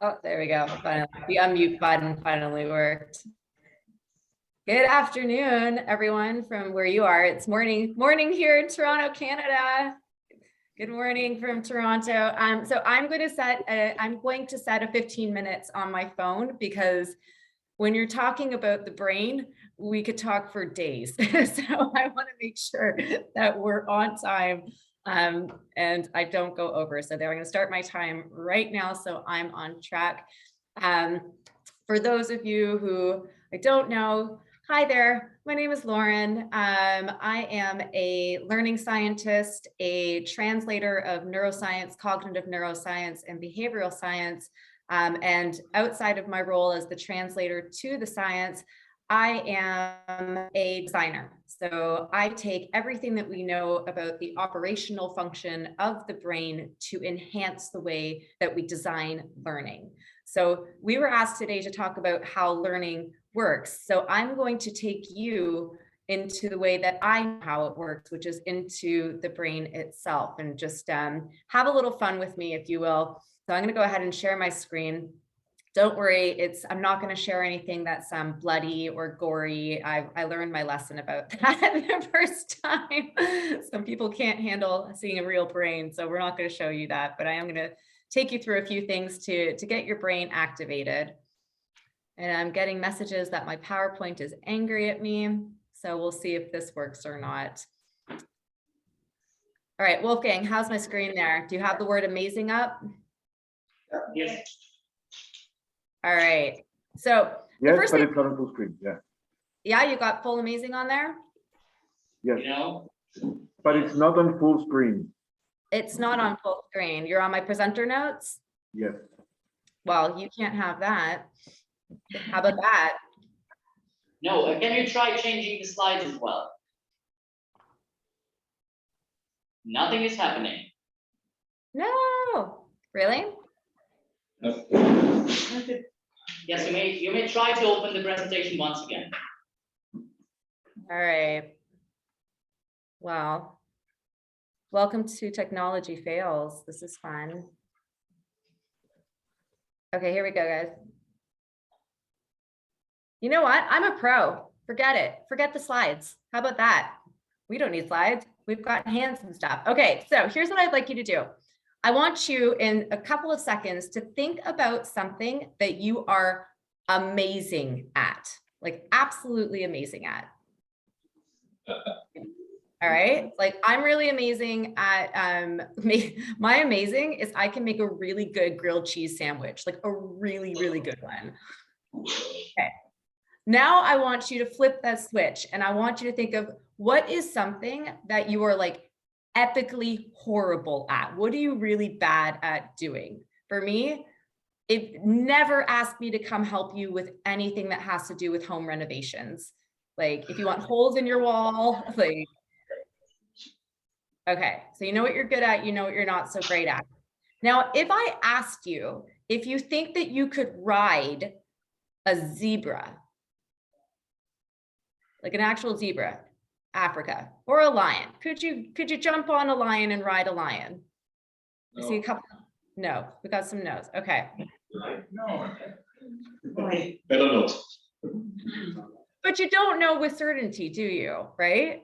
Oh, there we go. Finally, the unmute button finally worked. Good afternoon, everyone from where you are. It's morning here in Toronto, Canada. Good morning from Toronto. So I'm going to set a 15 minutes on my phone, because when you're talking about the brain, we could talk for days. So I want to make sure that we're on time and I don't go over. So there, I'm going to start my time right now, so I'm on track. For those of you who I don't know, hi there, my name is Lauren. I am a learning scientist, a translator of neuroscience, cognitive neuroscience, and behavioral science. And outside of my role as the translator to the science, I am a designer. So I take everything that we know about the operational function of the brain to enhance the way that we design learning. So we were asked today to talk about how learning works. So I'm going to take you into the way that I know how it works, which is into the brain itself, and just have a little fun with me, if you will. So I'm going to go ahead and share my screen. Don't worry, I'm not going to share anything that's bloody or gory. I learned my lesson about that the first time. Some people can't handle seeing a real brain, so we're not going to show you that, but I am going to take you through a few things to get your brain activated. And I'm getting messages that my PowerPoint is angry at me, so we'll see if this works or not. All right, Wolfgang, how's my screen there? Do you have the word amazing up? Yes. All right. So yes, but it's on full screen. Yeah. Yeah, you got full amazing on there? Yes. You know? But it's not on full screen. It's not on full screen. You're on my presenter notes? Yes. Well, you can't have that. How about that? No, can you try changing the slides as well? Nothing is happening. No, really? Yes, you may try to open the presentation once again. All right. Well, welcome to Technology Fails. This is fun. Okay, here we go, guys. You know what? I'm a pro. Forget it. Forget the slides. How about that? We don't need slides. We've got hands and stuff. Okay, so here's what I'd like you to do. I want you in a couple of seconds to think about something that you are amazing at, like absolutely amazing at. All right, like I'm really amazing at, my amazing is I can make a really good grilled cheese sandwich, like a really, really good one. Okay, now I want you to flip that switch and I want you to think of what is something that you are like epically horrible at. What are you really bad at doing? For me, it never asked me to come help you with anything that has to do with home renovations. Like if you want holes in your wall, like, okay, so you know what you're good at, you know what you're not so great at. Now, if I asked you if you think that you could ride a zebra, like an actual zebra, Africa, or a lion, could you jump on a lion and ride a lion? No. I see a couple. No, we got some no's. Okay. No. Better not. But you don't know with certainty, do you? Right?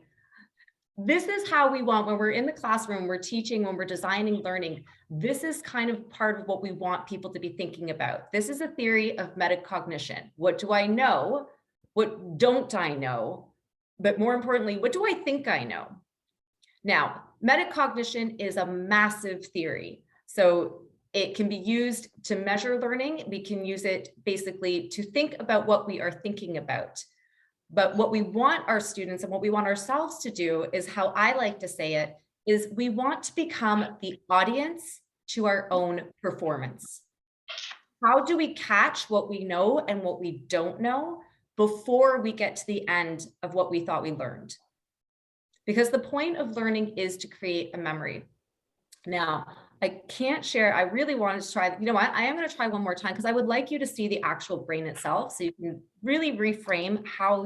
This is how we want, when we're in the classroom, we're teaching, when we're designing learning, this is kind of part of what we want people to be thinking about. This is a theory of metacognition. What do I know? What don't I know? But more importantly, what do I think I know? Now, metacognition is a massive theory. So it can be used to measure learning. We can use it basically to think about what we are thinking about. But what we want our students and what we want ourselves to do is, how I like to say it, is we want to become the audience to our own performance. How do we catch what we know and what we don't know before we get to the end of what we thought we learned? Because the point of learning is to create a memory. Now, I can't share, I really wanted to try, you know what, I am going to try one more time because I would like you to see the actual brain itself so you can really reframe how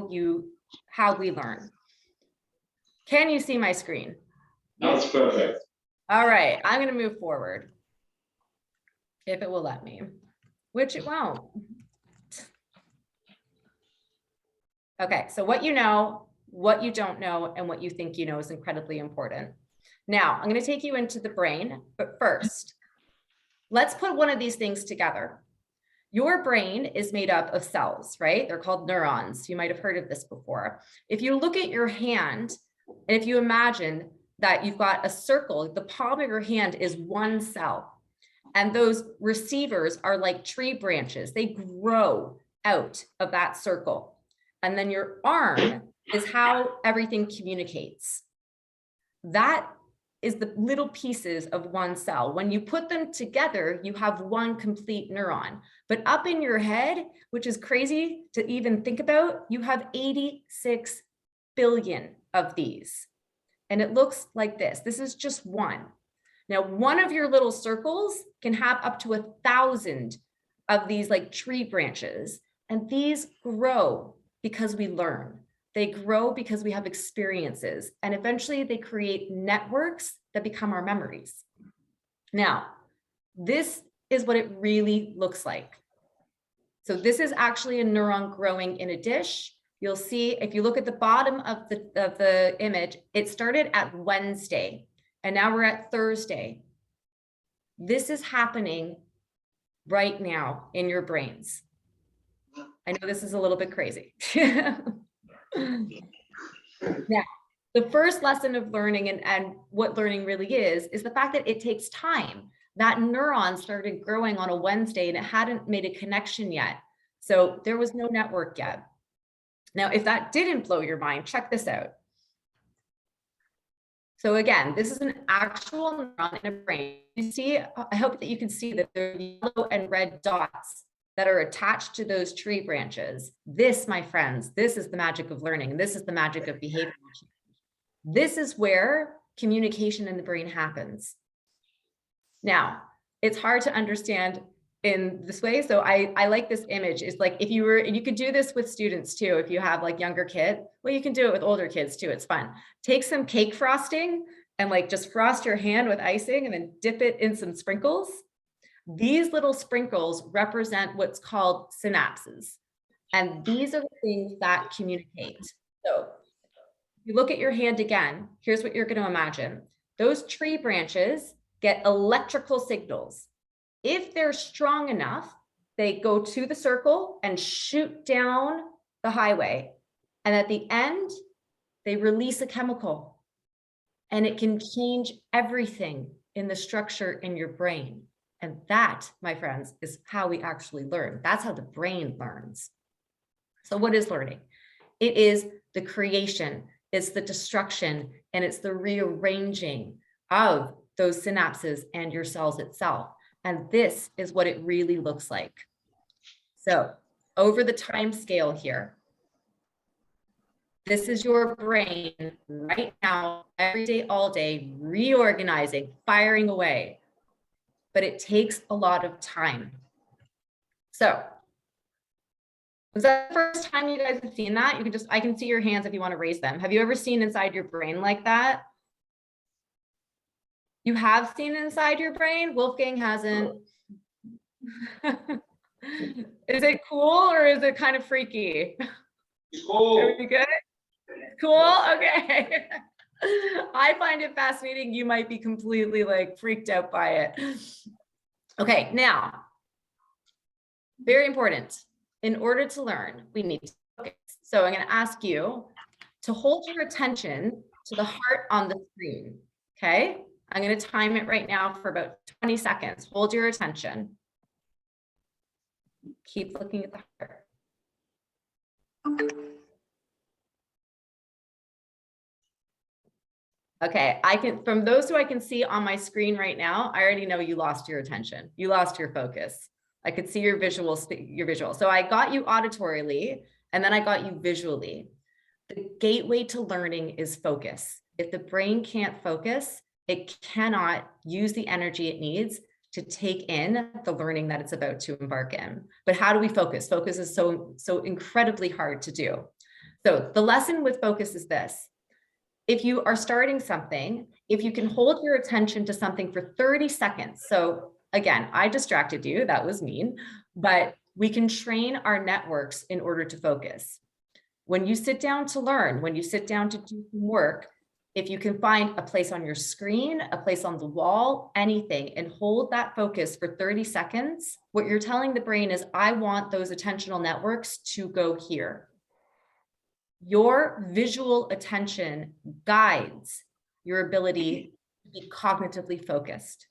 we learn. Can you see my screen? Now it's perfect. All right, I'm gonna move forward. If it will let me, which it won't. Okay, so what you know, what you don't know, and what you think you know is incredibly important. Now, I'm gonna take you into the brain, but first, let's put one of these things together. Your brain is made up of cells, right? They're called neurons. You might have heard of this before. If you look at your hand, and if you imagine that you've got a circle, the palm of your hand is one cell. And those receivers are like tree branches. They grow out of that circle. And then your arm is how everything communicates. That is the little pieces of one cell. When you put them together, you have one complete neuron. But up in your head, which is crazy to even think about, you have 86 billion of these. And it looks like this. This is just one. Now, one of your little circles can have up to 1,000 of these like tree branches. And these grow because we learn. They grow because we have experiences, and eventually they create networks that become our memories. Now, this is what it really looks like. So this is actually a neuron growing in a dish. You'll see, if you look at the bottom of the image, it started at Wednesday, and now we're at Thursday. This is happening right now in your brains. I know this is a little bit crazy. Now, the first lesson of learning and what learning really is the fact that it takes time. That neuron started growing on a Wednesday and it hadn't made a connection yet. So there was no network yet. Now, if that didn't blow your mind, check this out. So again, this is an actual neuron in a brain. You see, I hope that you can see that there are yellow and red dots that are attached to those tree branches. This, my friends, this is the magic of learning. This is the magic of behavior change. This is where communication in the brain happens. Now, it's hard to understand in this way. So I like this image. It's like if you were, and you could do this with students too, if you have like younger kids, well, you can do it with older kids too. It's fun. Take some cake frosting and like just frost your hand with icing and then dip it in some sprinkles. These little sprinkles represent what's called synapses. And these are the things that communicate. So if you look at your hand again, here's what you're going to imagine. Those tree branches get electrical signals. If they're strong enough, they go to the circle and shoot down the highway. And at the end, they release a chemical. And it can change everything in the structure in your brain. And that, my friends, is how we actually learn. That's how the brain learns. So what is learning? It is the creation, it's the destruction, and it's the rearranging of those synapses and your cells itself. And this is what it really looks like. So over the time scale here, this is your brain right now, every day, all day, reorganizing, firing away. But it takes a lot of time. So, was that the first time you guys have seen that? You can just, I can see your hands if you want to raise them. Have you ever seen inside your brain like that? You have seen inside your brain? Wolfgang hasn't. Is it cool or is it kind of freaky? Cool. Are we good? Cool, okay. I find it fascinating. You might be completely like freaked out by it. Okay, now, very important. In order to learn, we need to focus. So I'm going to ask you to hold your attention to the heart on the screen. Okay, I'm going to time it right now for about 20 seconds. Hold your attention. Keep looking at the heart. Okay, I can, from those who I can see on my screen right now, I already know you lost your attention. You lost your focus. I could see your visual. So I got you auditorily, and then I got you visually. The gateway to learning is focus. If the brain can't focus, it cannot use the energy it needs to take in the learning that it's about to embark in. But how do we focus? Focus is so incredibly hard to do. So the lesson with focus is this. if you are starting something, if you can hold your attention to something for 30 seconds. So again, I distracted you, that was mean, but we can train our networks in order to focus. When you sit down to learn, when you sit down to do some work, if you can find a place on your screen, a place on the wall, anything, and hold that focus for 30 seconds, what you're telling the brain is, I want those attentional networks to go here. Your visual attention guides your ability to be cognitively focused.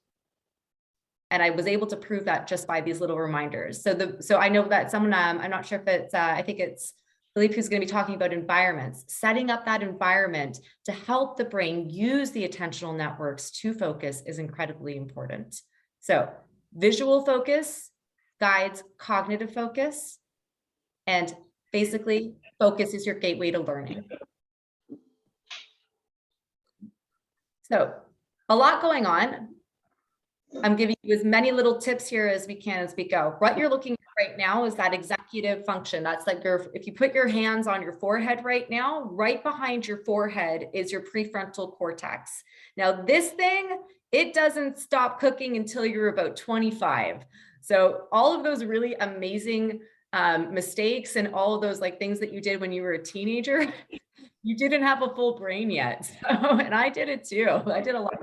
And I was able to prove that just by these little reminders. So I know that someone, I'm not sure if it's, I think it's Philipp who's going to be talking about environments, setting up that environment to help the brain use the attentional networks to focus is incredibly important. So visual focus guides cognitive focus, and basically focus is your gateway to learning. So a lot going on. I'm giving you as many little tips here as we can as we go. What you're looking at right now is that executive function. That's like if you put your hands on your forehead right now, right behind your forehead is your prefrontal cortex. Now this thing, it doesn't stop cooking until you're about 25. So all of those really amazing mistakes and all of those like things that you did when you were a teenager, you didn't have a full brain yet. So, and I did it too. I did a lot of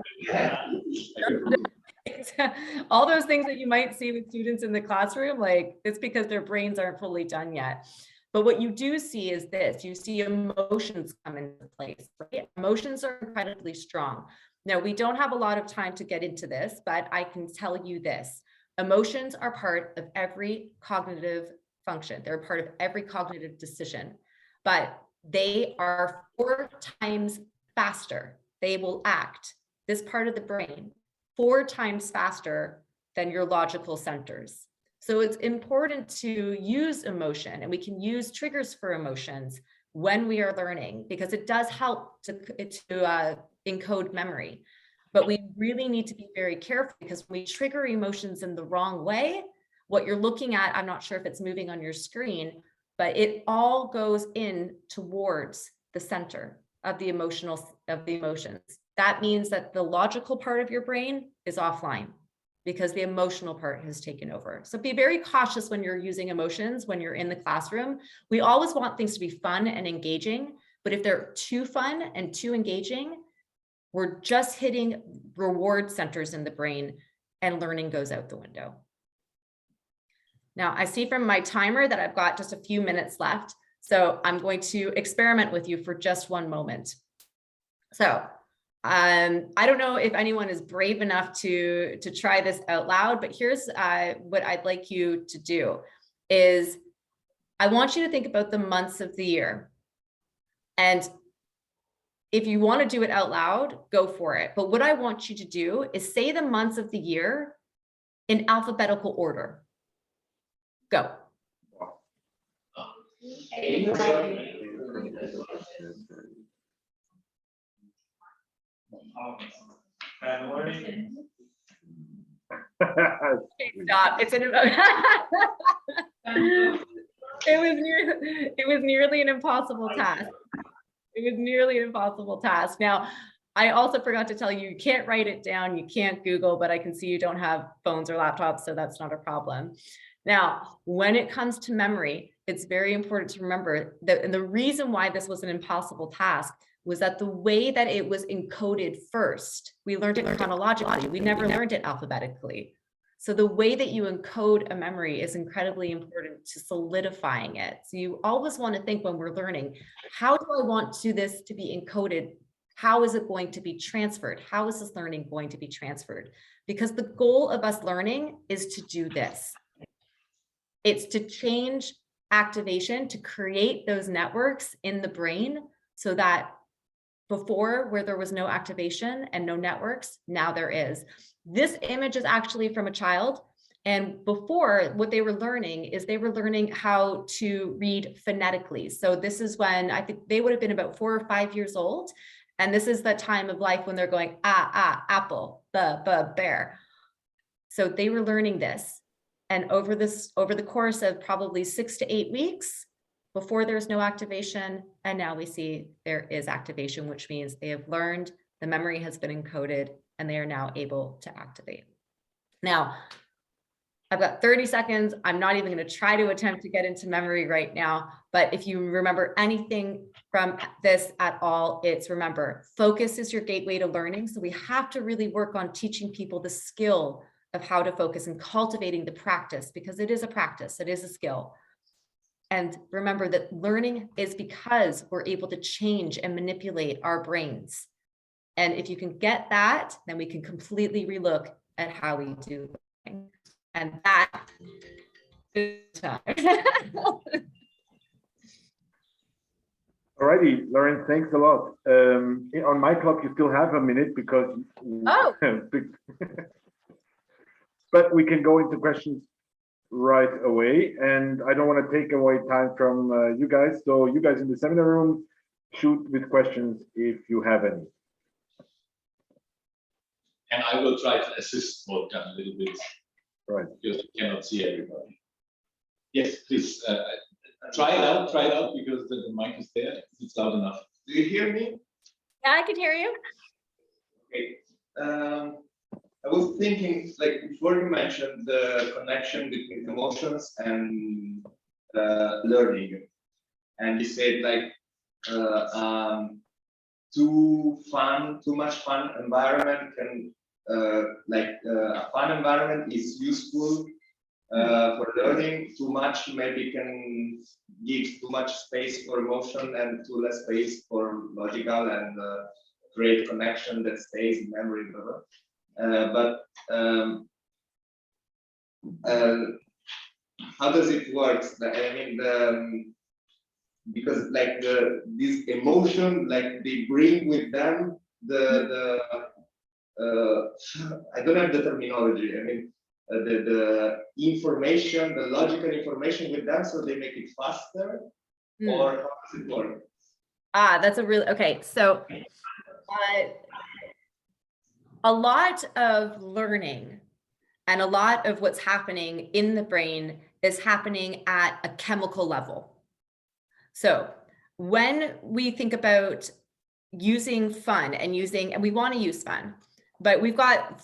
all those things that you might see with students in the classroom, like it's because their brains aren't fully done yet. But what you do see is this, you see emotions come into place, right? Emotions are incredibly strong. Now, we don't have a lot of time to get into this, but I can tell you this, emotions are part of every cognitive function. They're part of every cognitive decision, but they are 4 times faster. They will act, this part of the brain, 4 times faster than your logical centers. So it's important to use emotion, and we can use triggers for emotions when we are learning, because it does help to encode memory. But we really need to be very careful, because when we trigger emotions in the wrong way, what you're looking at, I'm not sure if it's moving on your screen, but it all goes in towards the center of the emotions. That means that the logical part of your brain is offline because the emotional part has taken over. So be very cautious when you're using emotions, when you're in the classroom. We always want things to be fun and engaging, but if they're too fun and too engaging, we're just hitting reward centers in the brain and learning goes out the window. Now, I see from my timer that I've got just a few minutes left, so I'm going to experiment with you for just one moment. So I don't know if anyone is brave enough to try this out loud, but here's what I'd like you to do is I want you to think about the months of the year. And if you want to do it out loud, go for it. But what I want you to do is say the months of the year in alphabetical order. Go. January. Okay, stop. It's an it was nearly an impossible task. It was nearly an impossible task. Now, I also forgot to tell you, you can't write it down, you can't Google, but I can see you don't have phones or laptops, so that's not a problem. Now, when it comes to memory, it's very important to remember that, and the reason why this was an impossible task was that the way that it was encoded first, we learned it chronologically, we never learned it alphabetically. So the way that you encode a memory is incredibly important to solidifying it. So you always want to think when we're learning, how do I want this to be encoded? How is it going to be transferred? How is this learning going to be transferred? Because the goal of us learning is to do this. It's to change activation, to create those networks in the brain so that before, where there was no activation and no networks, now there is. This image is actually from a child. And before, what they were learning is they were learning how to read phonetically. So this is when I think they would have been about 4 or 5 years old. And this is the time of life when they're going, apple, bear. So they were learning this. And over the course of probably 6 to 8 weeks, Before there's no activation, and now we see there is activation, which means they have learned, the memory has been encoded, and they are now able to activate. Now, I've got 30 seconds. I'm not even going to try to attempt to get into memory right now, but if you remember anything from this at all, it's remember, focus is your gateway to learning. So we have to really work on teaching people the skill of how to focus and cultivating the practice, because it is a practice, it is a skill. And remember that learning is because we're able to change and manipulate our brains. And if you can get that, then we can completely relook at how we do learning. And that is time. Alrighty, Lauren, thanks a lot. On my clock, you still have a minute because. Oh. But we can go into questions right away, and I don't want to take away time from you guys. So you guys in the seminar room, shoot with questions if you have any. And I will try to assist Wolfgang a little bit. Right. Because we cannot see everybody. Yes, please. Try it out because the mic is there. It's loud enough. Do you hear me? Yeah, I can hear you. Okay. I was thinking, like before you mentioned the connection between emotions and learning, and you said like too much fun environment can a fun environment is useful for learning. Too much maybe can give too much space for emotion and too less space for logical and create connection that stays in memory. How does it work? I mean, because like this emotion, like they bring with them the I don't have the terminology. I mean, the information, the logical information with them, so they make it faster. Or how does it work? That's a really okay. So, a lot of learning and a lot of what's happening in the brain is happening at a chemical level. So when we think about using fun and we want to use fun, but we've got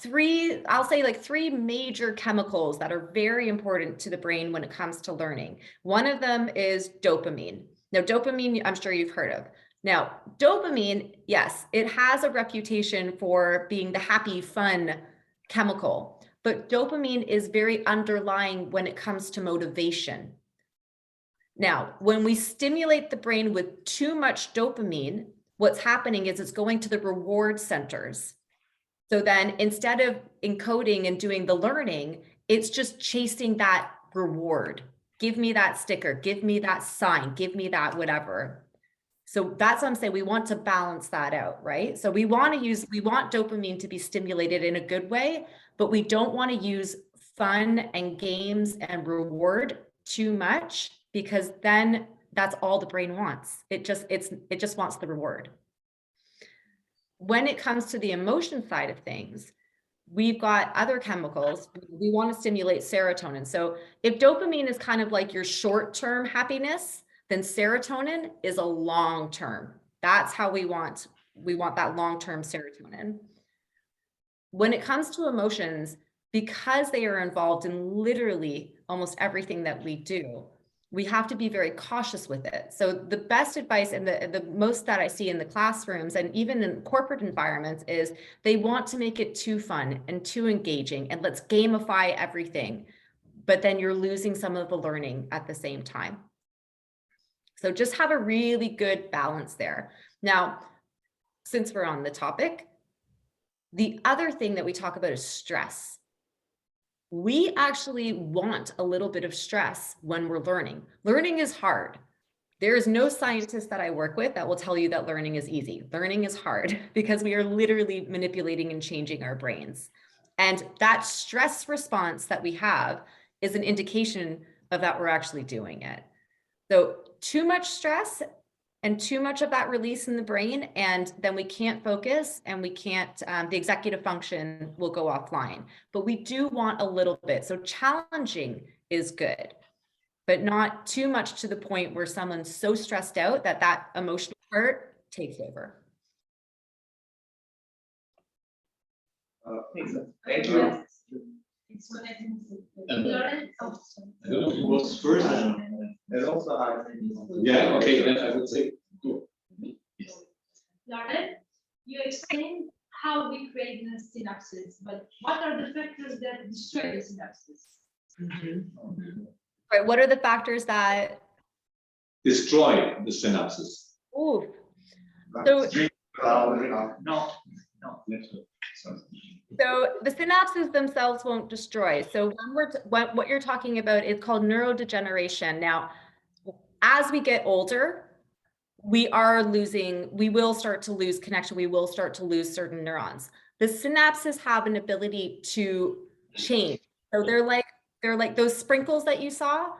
I'll say like three major chemicals that are very important to the brain when it comes to learning. One of them is dopamine. Now, dopamine, I'm sure you've heard of. Now, dopamine, yes, it has a reputation for being the happy, fun chemical, but dopamine is very underlying when it comes to motivation. Now, when we stimulate the brain with too much dopamine, what's happening is it's going to the reward centers. So then instead of encoding and doing the learning, it's just chasing that reward. Give me that sticker, give me that sign, give me that whatever. So that's what I'm saying. We want to balance that out, right? So we want dopamine to be stimulated in a good way, but we don't want to use fun and games and reward too much, because then that's all the brain wants. It just wants the reward. When it comes to the emotion side of things, we've got other chemicals. We want to stimulate serotonin. So if dopamine is kind of like your short-term happiness, then serotonin is a long-term. That's how we want that long-term serotonin. When it comes to emotions, because they are involved in literally almost everything that we do, we have to be very cautious with it. So the best advice and the most that I see in the classrooms and even in corporate environments is they want to make it too fun and too engaging and let's gamify everything, but then you're losing some of the learning at the same time. So just have a really good balance there. Now, since we're on the topic, the other thing that we talk about is stress. We actually want a little bit of stress when we're learning. Learning is hard. There is no scientist that I work with that will tell you that learning is easy. Learning is hard because we are literally manipulating and changing our brains. And that stress response that we have is an indication of that we're actually doing it. So too much stress and too much of that release in the brain, and then we can't focus and we can't, the executive function will go offline. But we do want a little bit. So challenging is good. but not too much to the point where someone's so stressed out that that emotional part takes over. Thank you. It's connecting to And- Lauren. I don't know who was first. And also, Yeah, okay, then I would say, go. Yes. Lauren, you explained how we create the synapses, but what are the factors that destroy the synapses? Right, what are the factors that, Destroy the synapses. ooh, so No, So the synapses themselves won't destroy. So when what you're talking about is called neurodegeneration. Now, as we get older, we will start to lose connection. We will start to lose certain neurons. The synapses have an ability to change. So they're like those sprinkles that you saw,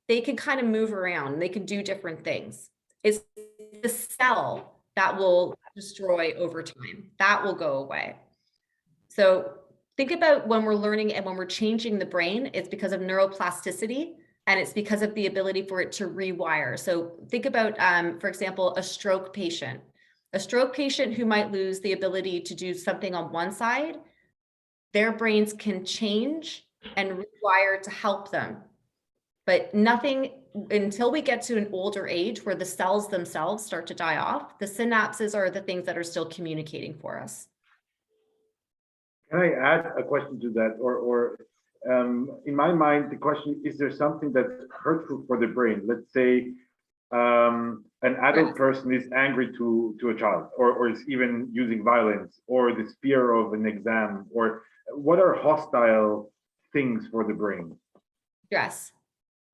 they can kind of move around. They can do different things. It's the cell that will destroy over time. That will go away. So think about when we're learning and when we're changing the brain, it's because of neuroplasticity and it's because of the ability for it to rewire. So think about, for example, a stroke patient. A stroke patient who might lose the ability to do something on one side, their brains can change and rewire to help them. But nothing until we get to an older age where the cells themselves start to die off, the synapses are the things that are still communicating for us. Can I add a question to that? Or in my mind, the question, is there something that's hurtful for the brain? Let's say an adult person is angry to a child, or is even using violence, or the fear of an exam, or what are hostile things for the brain? Stress.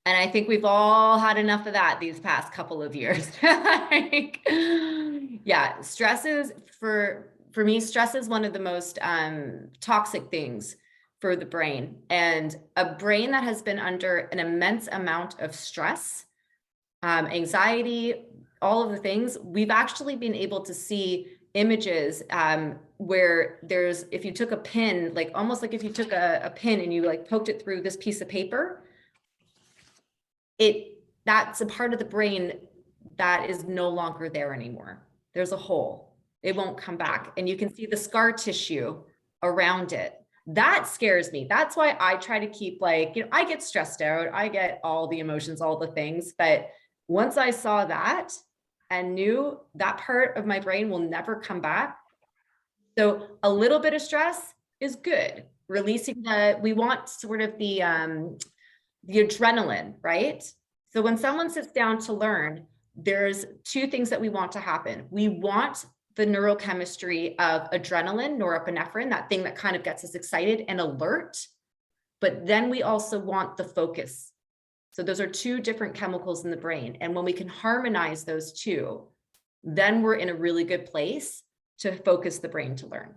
And I think we've all had enough of that these past couple of years. Like, yeah, stress is for me, stress is one of the most toxic things for the brain. And a brain that has been under an immense amount of stress, anxiety, all of the things, we've actually been able to see images where there's, if you took a pin, like almost like if you took a pin and you like poked it through this piece of paper, that's a part of the brain that is no longer there anymore. There's a hole. It won't come back. And you can see the scar tissue around it. That scares me. That's why I try to keep like, I get stressed out. I get all the emotions, all the things. But once I saw that and knew that part of my brain will never come back. So a little bit of stress is good. Releasing we want sort of the adrenaline, right? So when someone sits down to learn, there's two things that we want to happen. We want the neurochemistry of adrenaline, norepinephrine, that thing that kind of gets us excited and alert. But then we also want the focus. So those are two different chemicals in the brain. And when we can harmonize those two, then we're in a really good place to focus the brain to learn.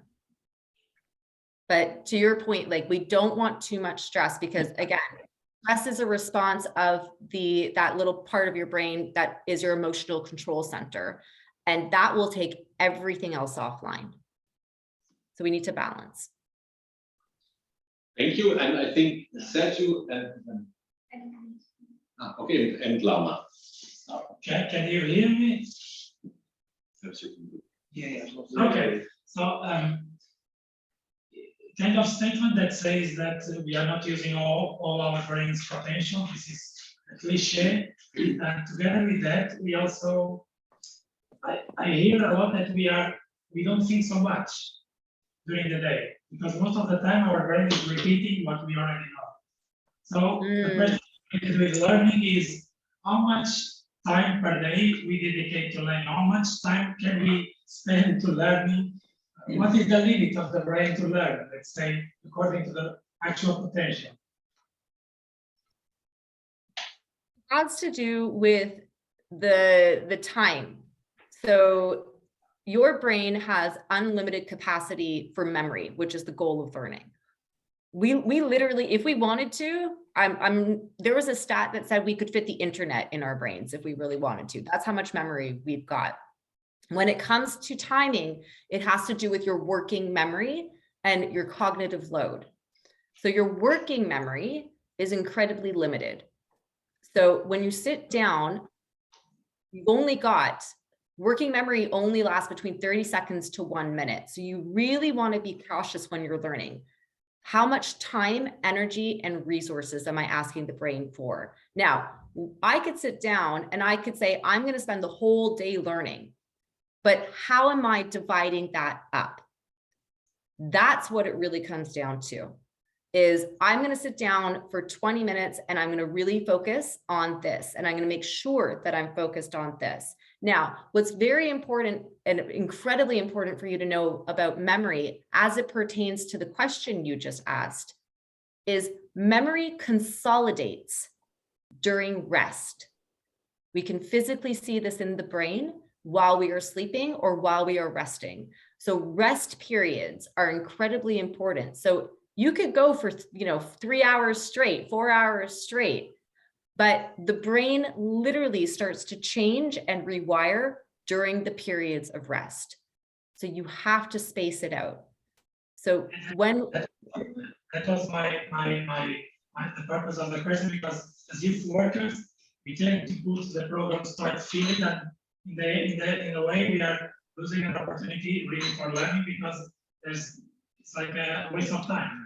But to your point, like we don't want too much stress because again, stress is a response of that little part of your brain that is your emotional control center. And that will take everything else offline. So we need to balance. Thank you. And I think Sergio and okay, and Lama. Can you hear me? Yeah. Okay. So kind of statement that says that we are not using all our brain's potential. This is a cliche. And together with that, we also I hear a lot that we don't think so much during the day because most of the time our brain is repeating what we already know. So the question with learning is how much time per day we dedicate to learning, how much time can we spend to learning, what is the limit of the brain to learn, let's say, according to the actual potential. It has to do with the time. So your brain has unlimited capacity for memory, which is the goal of learning. We literally, if we wanted to, there was a stat that said we could fit the internet in our brains if we really wanted to. That's how much memory we've got. When it comes to timing, it has to do with your working memory and your cognitive load. So your working memory is incredibly limited. So when you sit down, you've only got, working memory only lasts between 30 seconds to 1 minute. So you really want to be cautious when you're learning. How much time, energy, and resources am I asking the brain for? Now, I could sit down and I could say, I'm going to spend the whole day learning, but how am I dividing that up? That's what it really comes down to. Is I'm going to sit down for 20 minutes and I'm going to really focus on this. And I'm going to make sure that I'm focused on this. Now, what's very important and incredibly important for you to know about memory as it pertains to the question you just asked is memory consolidates during rest. We can physically see this in the brain while we are sleeping or while we are resting. So rest periods are incredibly important. So you could go for, 3 hours straight, 4 hours straight, but the brain literally starts to change and rewire during the periods of rest. So you have to space it out. So when that was the purpose of the question, because as youth workers, we tend to put the program start feeling that in a way we are losing an opportunity really for learning, because it's like a waste of time.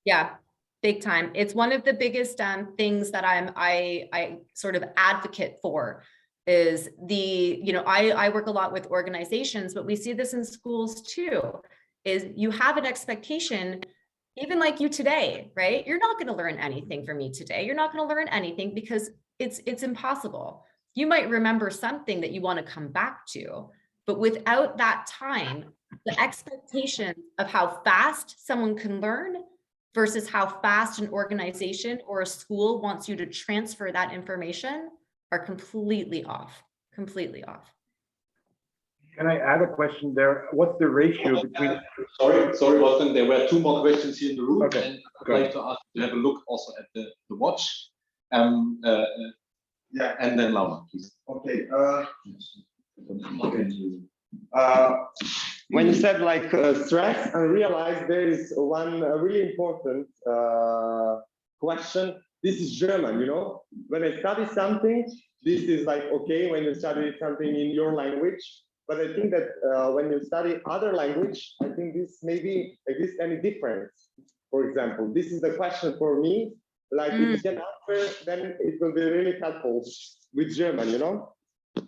Yeah, big time. It's one of the biggest things that I sort of advocate for is I work a lot with organizations, but we see this in schools too, is you have an expectation, even like you today, right? You're not going to learn anything from me today. You're not going to learn anything because it's impossible. You might remember something that you want to come back to, but without that time, the expectation of how fast someone can learn versus how fast an organization or a school wants you to transfer that information are completely off, completely off. Can I add a question there? What's the ratio between? Sorry, Waldmann, there were 2 more questions here in the room. Okay, and I'd like to ask you to have a look also at the watch. Yeah. And then Laura, please. Okay. When you said like stress, I realized there is one really important question. This is German, When I study something, this is like, okay, when you study something in your language, but I think that when you study other language, I think this maybe exists any difference. For example, this is the question for me, like if you can answer, then it will be really helpful with German,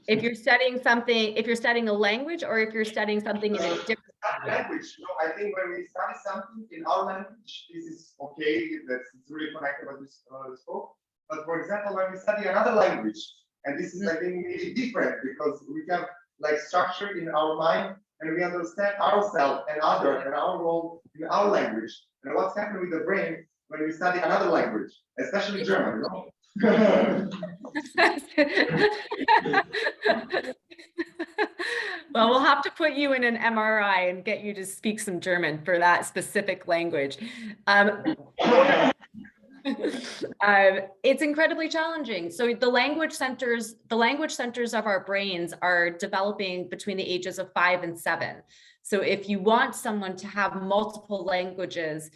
If you're studying something, if you're studying a language or if you're studying something in a different language. I think when we study something in our language, this is okay, that's really connected with this spoke. But for example, when we study another language, and this is I think maybe different because we have like structure in our mind and we understand ourselves and other and our role in our language. And what's happening with the brain when we study another language, especially German, Well, we'll have to put you in an MRI and get you to speak some German for that specific language. It's incredibly challenging. So the language centers of our brains are developing between the ages of 5 and 7. So if you want someone to have multiple languages,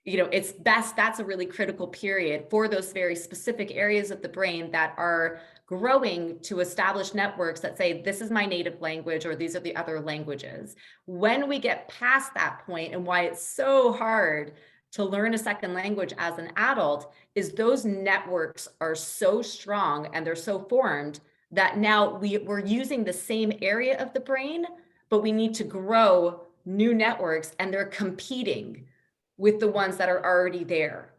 it's best, that's a really critical period for those very specific areas of the brain that are growing to establish networks that say, this is my native language, or these are the other languages. When we get past that point, and why it's so hard to learn a second language as an adult, is those networks are so strong and they're so formed that now we're using the same area of the brain, but we need to grow new networks and they're competing with the ones that are already there.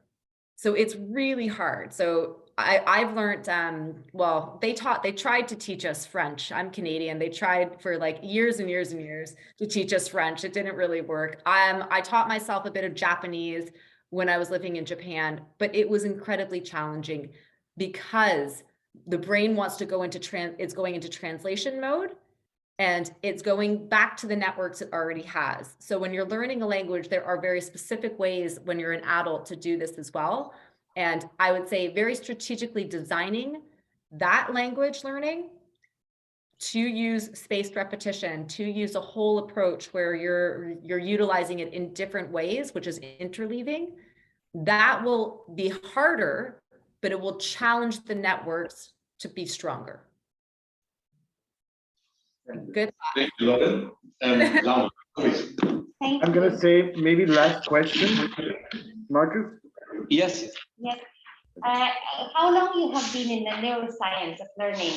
So it's really hard. So I've learned, they tried to teach us French. I'm Canadian. They tried for like years and years and years to teach us French. It didn't really work. I taught myself a bit of Japanese when I was living in Japan, but it was incredibly challenging because the brain wants to go into it's going into translation mode. And it's going back to the networks it already has. So when you're learning a language, there are very specific ways when you're an adult to do this as well. And I would say very strategically designing that language learning to use spaced repetition, to use a whole approach where you're utilizing it in different ways, which is interleaving. That will be harder but it will challenge the networks to be stronger. Good. Thank you, Lauren. Laura, please. Thank I'm you. gonna say maybe last question, Marcus. Yes. Yes. How long you have been in the neuroscience of learning?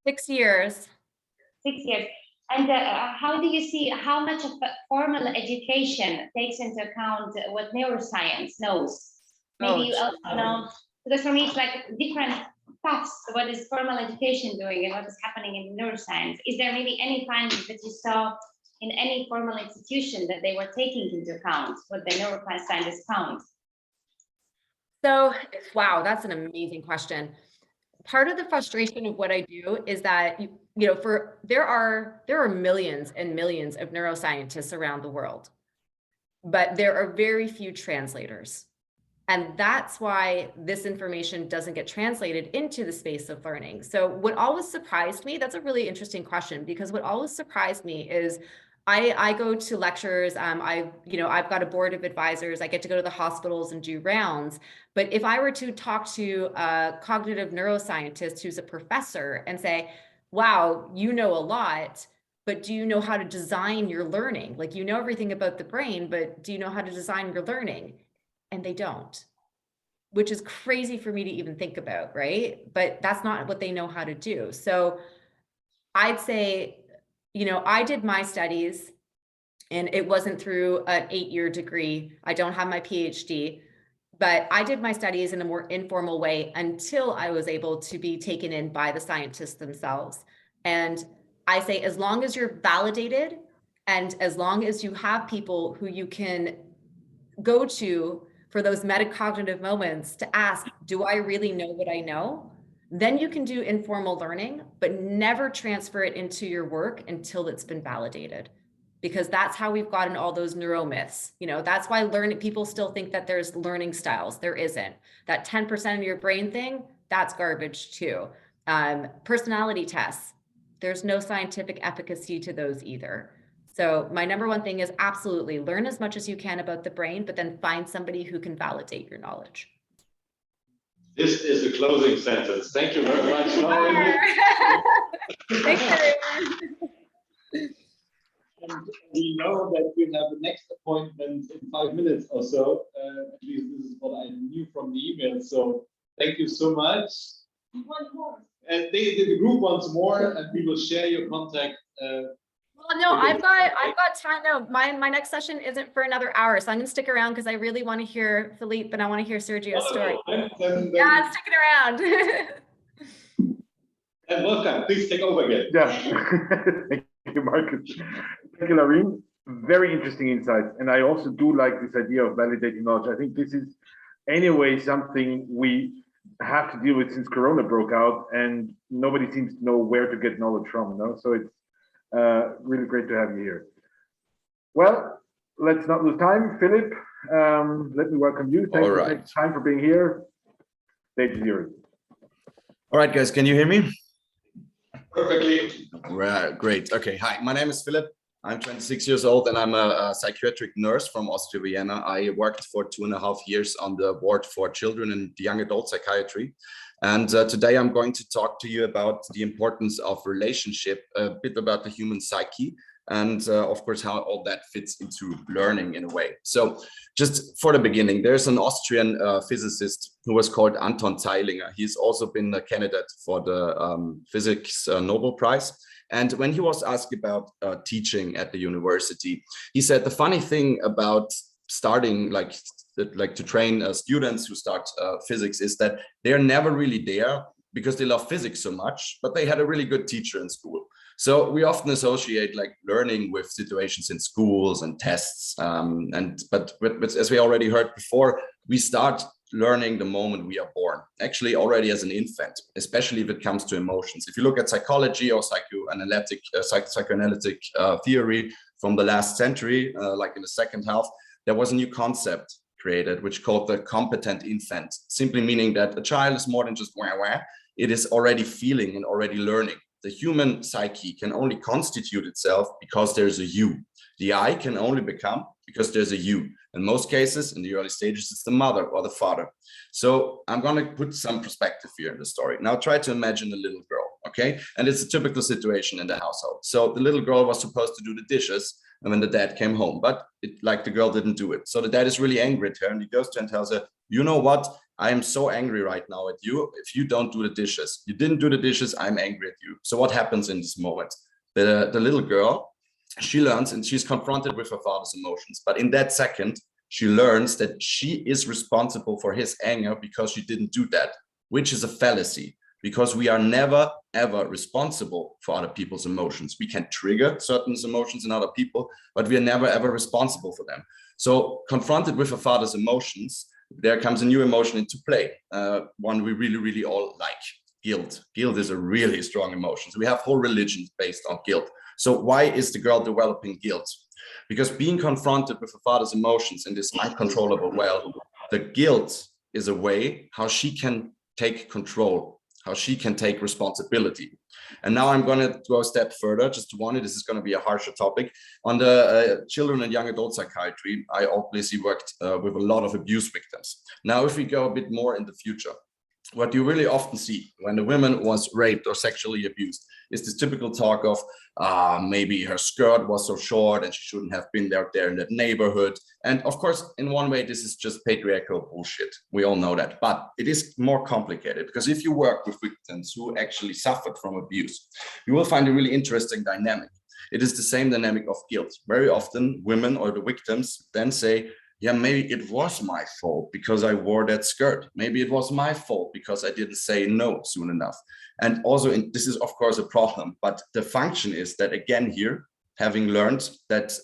6 years. 6 years. And how do you see how much of formal education takes into account what neuroscience knows? Maybe you also know, because for me it's like different paths. What is formal education doing and what is happening in neuroscience? Is there maybe any findings that you saw in any formal institution that they were taking into account what the neuroscientists found? So, wow, that's an amazing question. Part of the frustration of what I do is that, there are millions and millions of neuroscientists around the world, but there are very few translators. And that's why this information doesn't get translated into the space of learning. So what always surprised me, that's a really interesting question, because what always surprised me is I go to lectures, I've got a board of advisors, I get to go to the hospitals and do rounds. But if I were to talk to a cognitive neuroscientist who's a professor and say, wow, you know a lot, but do you know how to design your learning? Like, you know everything about the brain, but do you know how to design your learning? And they don't, which is crazy for me to even think about, right? But that's not what they know how to do. So I'd say, I did my studies and it wasn't through an 8-year degree. I don't have my PhD, but I did my studies in a more informal way until I was able to be taken in by the scientists themselves. And I say, as long as you're validated and as long as you have people who you can go to for those metacognitive moments to ask, do I really know what I know? Then you can do informal learning, but never transfer it into your work until it's been validated, because that's how we've gotten all those neuromyths. That's why people still think that there's learning styles. There isn't. That 10% of your brain thing, that's garbage too. Personality tests, there's no scientific efficacy to those either. So my number one thing is absolutely learn as much as you can about the brain, but then find somebody who can validate your knowledge. This is the closing sentence. Thank you very much, Lauren. Thanks, everyone. And we know that we have the next appointment in 5 minutes or so. At least this is what I knew from the email. So thank you so much. One more. And the group wants more, and we will share your contact. Well, no, I've got time. No, my next session isn't for another hour, so I'm gonna stick around because I really want to hear Philippe, and I want to hear Sergio's story. Yeah, I'm sticking around. And Wolfgang, please take over again. Yeah. Thank you, Marcus. Thank you, Lauren. Very interesting insights. And I also do like this idea of validating knowledge. I think this is anyway something we have to deal with since Corona broke out, and nobody seems to know where to get knowledge from. So it's really great to have you here. Well, let's not lose time. Philipp, let me welcome you. Thanks for taking time for being here. Stage is yours. All right, guys, can you hear me? Perfectly. Right, great. Okay, hi, my name is Philipp. I'm 26 years old and I'm a psychiatric nurse from Austria, Vienna. I worked for 2.5 years on the ward for children and young adult psychiatry. And today I'm going to talk to you about the importance of relationship, a bit about the human psyche, and of course, how all that fits into learning in a way. So just for the beginning, there's an Austrian physicist who was called Anton Zeilinger. He's also been a candidate for the physics Nobel Prize. And when he was asked about teaching at the university, he said the funny thing about starting like to train students who start physics is that they're never really there because they love physics so much, but they had a really good teacher in school. So we often associate like learning with situations in schools and tests. But as we already heard before, we start learning the moment we are born, actually already as an infant, especially if it comes to emotions. If you look at psychology or psychoanalytic theory from the last century, like in the second half, there was a new concept created, which called the competent infant, simply meaning that a child is more than just wah wah. It is already feeling and already learning. the human psyche can only constitute itself because there's a you. The I can only become because there's a you. In most cases, in the early stages, it's the mother or the father. So I'm going to put some perspective here in the story. Now try to imagine a little girl, okay? And it's a typical situation in the household. So the little girl was supposed to do the dishes and when the dad came home, but the girl didn't do it. So the dad is really angry at her and he goes to her and tells her, you know what? I am so angry right now at you. If you don't do the dishes, you didn't do the dishes, I'm angry at you. So what happens in this moment? The little girl, she learns and she's confronted with her father's emotions. But in that second, she learns that she is responsible for his anger because she didn't do that, which is a fallacy because we are never, ever responsible for other people's emotions. We can trigger certain emotions in other people, but we are never, ever responsible for them. So confronted with her father's emotions, there comes a new emotion into play, one we really, really all like, guilt. Guilt is a really strong emotion. So we have whole religions based on guilt. So why is the girl developing guilt? Because being confronted with her father's emotions in this uncontrollable way, the guilt is a way how she can take control, how she can take responsibility. And now I'm going to go a step further, just to warn you, this is going to be a harsher topic. On the children and young adult psychiatry, I obviously worked with a lot of abuse victims. Now, if we go a bit more in the future, what you really often see when the woman was raped or sexually abused is this typical talk of maybe her skirt was so short and she shouldn't have been there in that neighborhood. And of course, in one way, this is just patriarchal bullshit. We all know that, but it is more complicated because if you work with victims who actually suffered from abuse, you will find a really interesting dynamic. It is the same dynamic of guilt. Very often women or the victims then say, yeah, maybe it was my fault because I wore that skirt. Maybe it was my fault because I didn't say no soon enough. And also, this is of course a problem, but the function is that again here, having learned that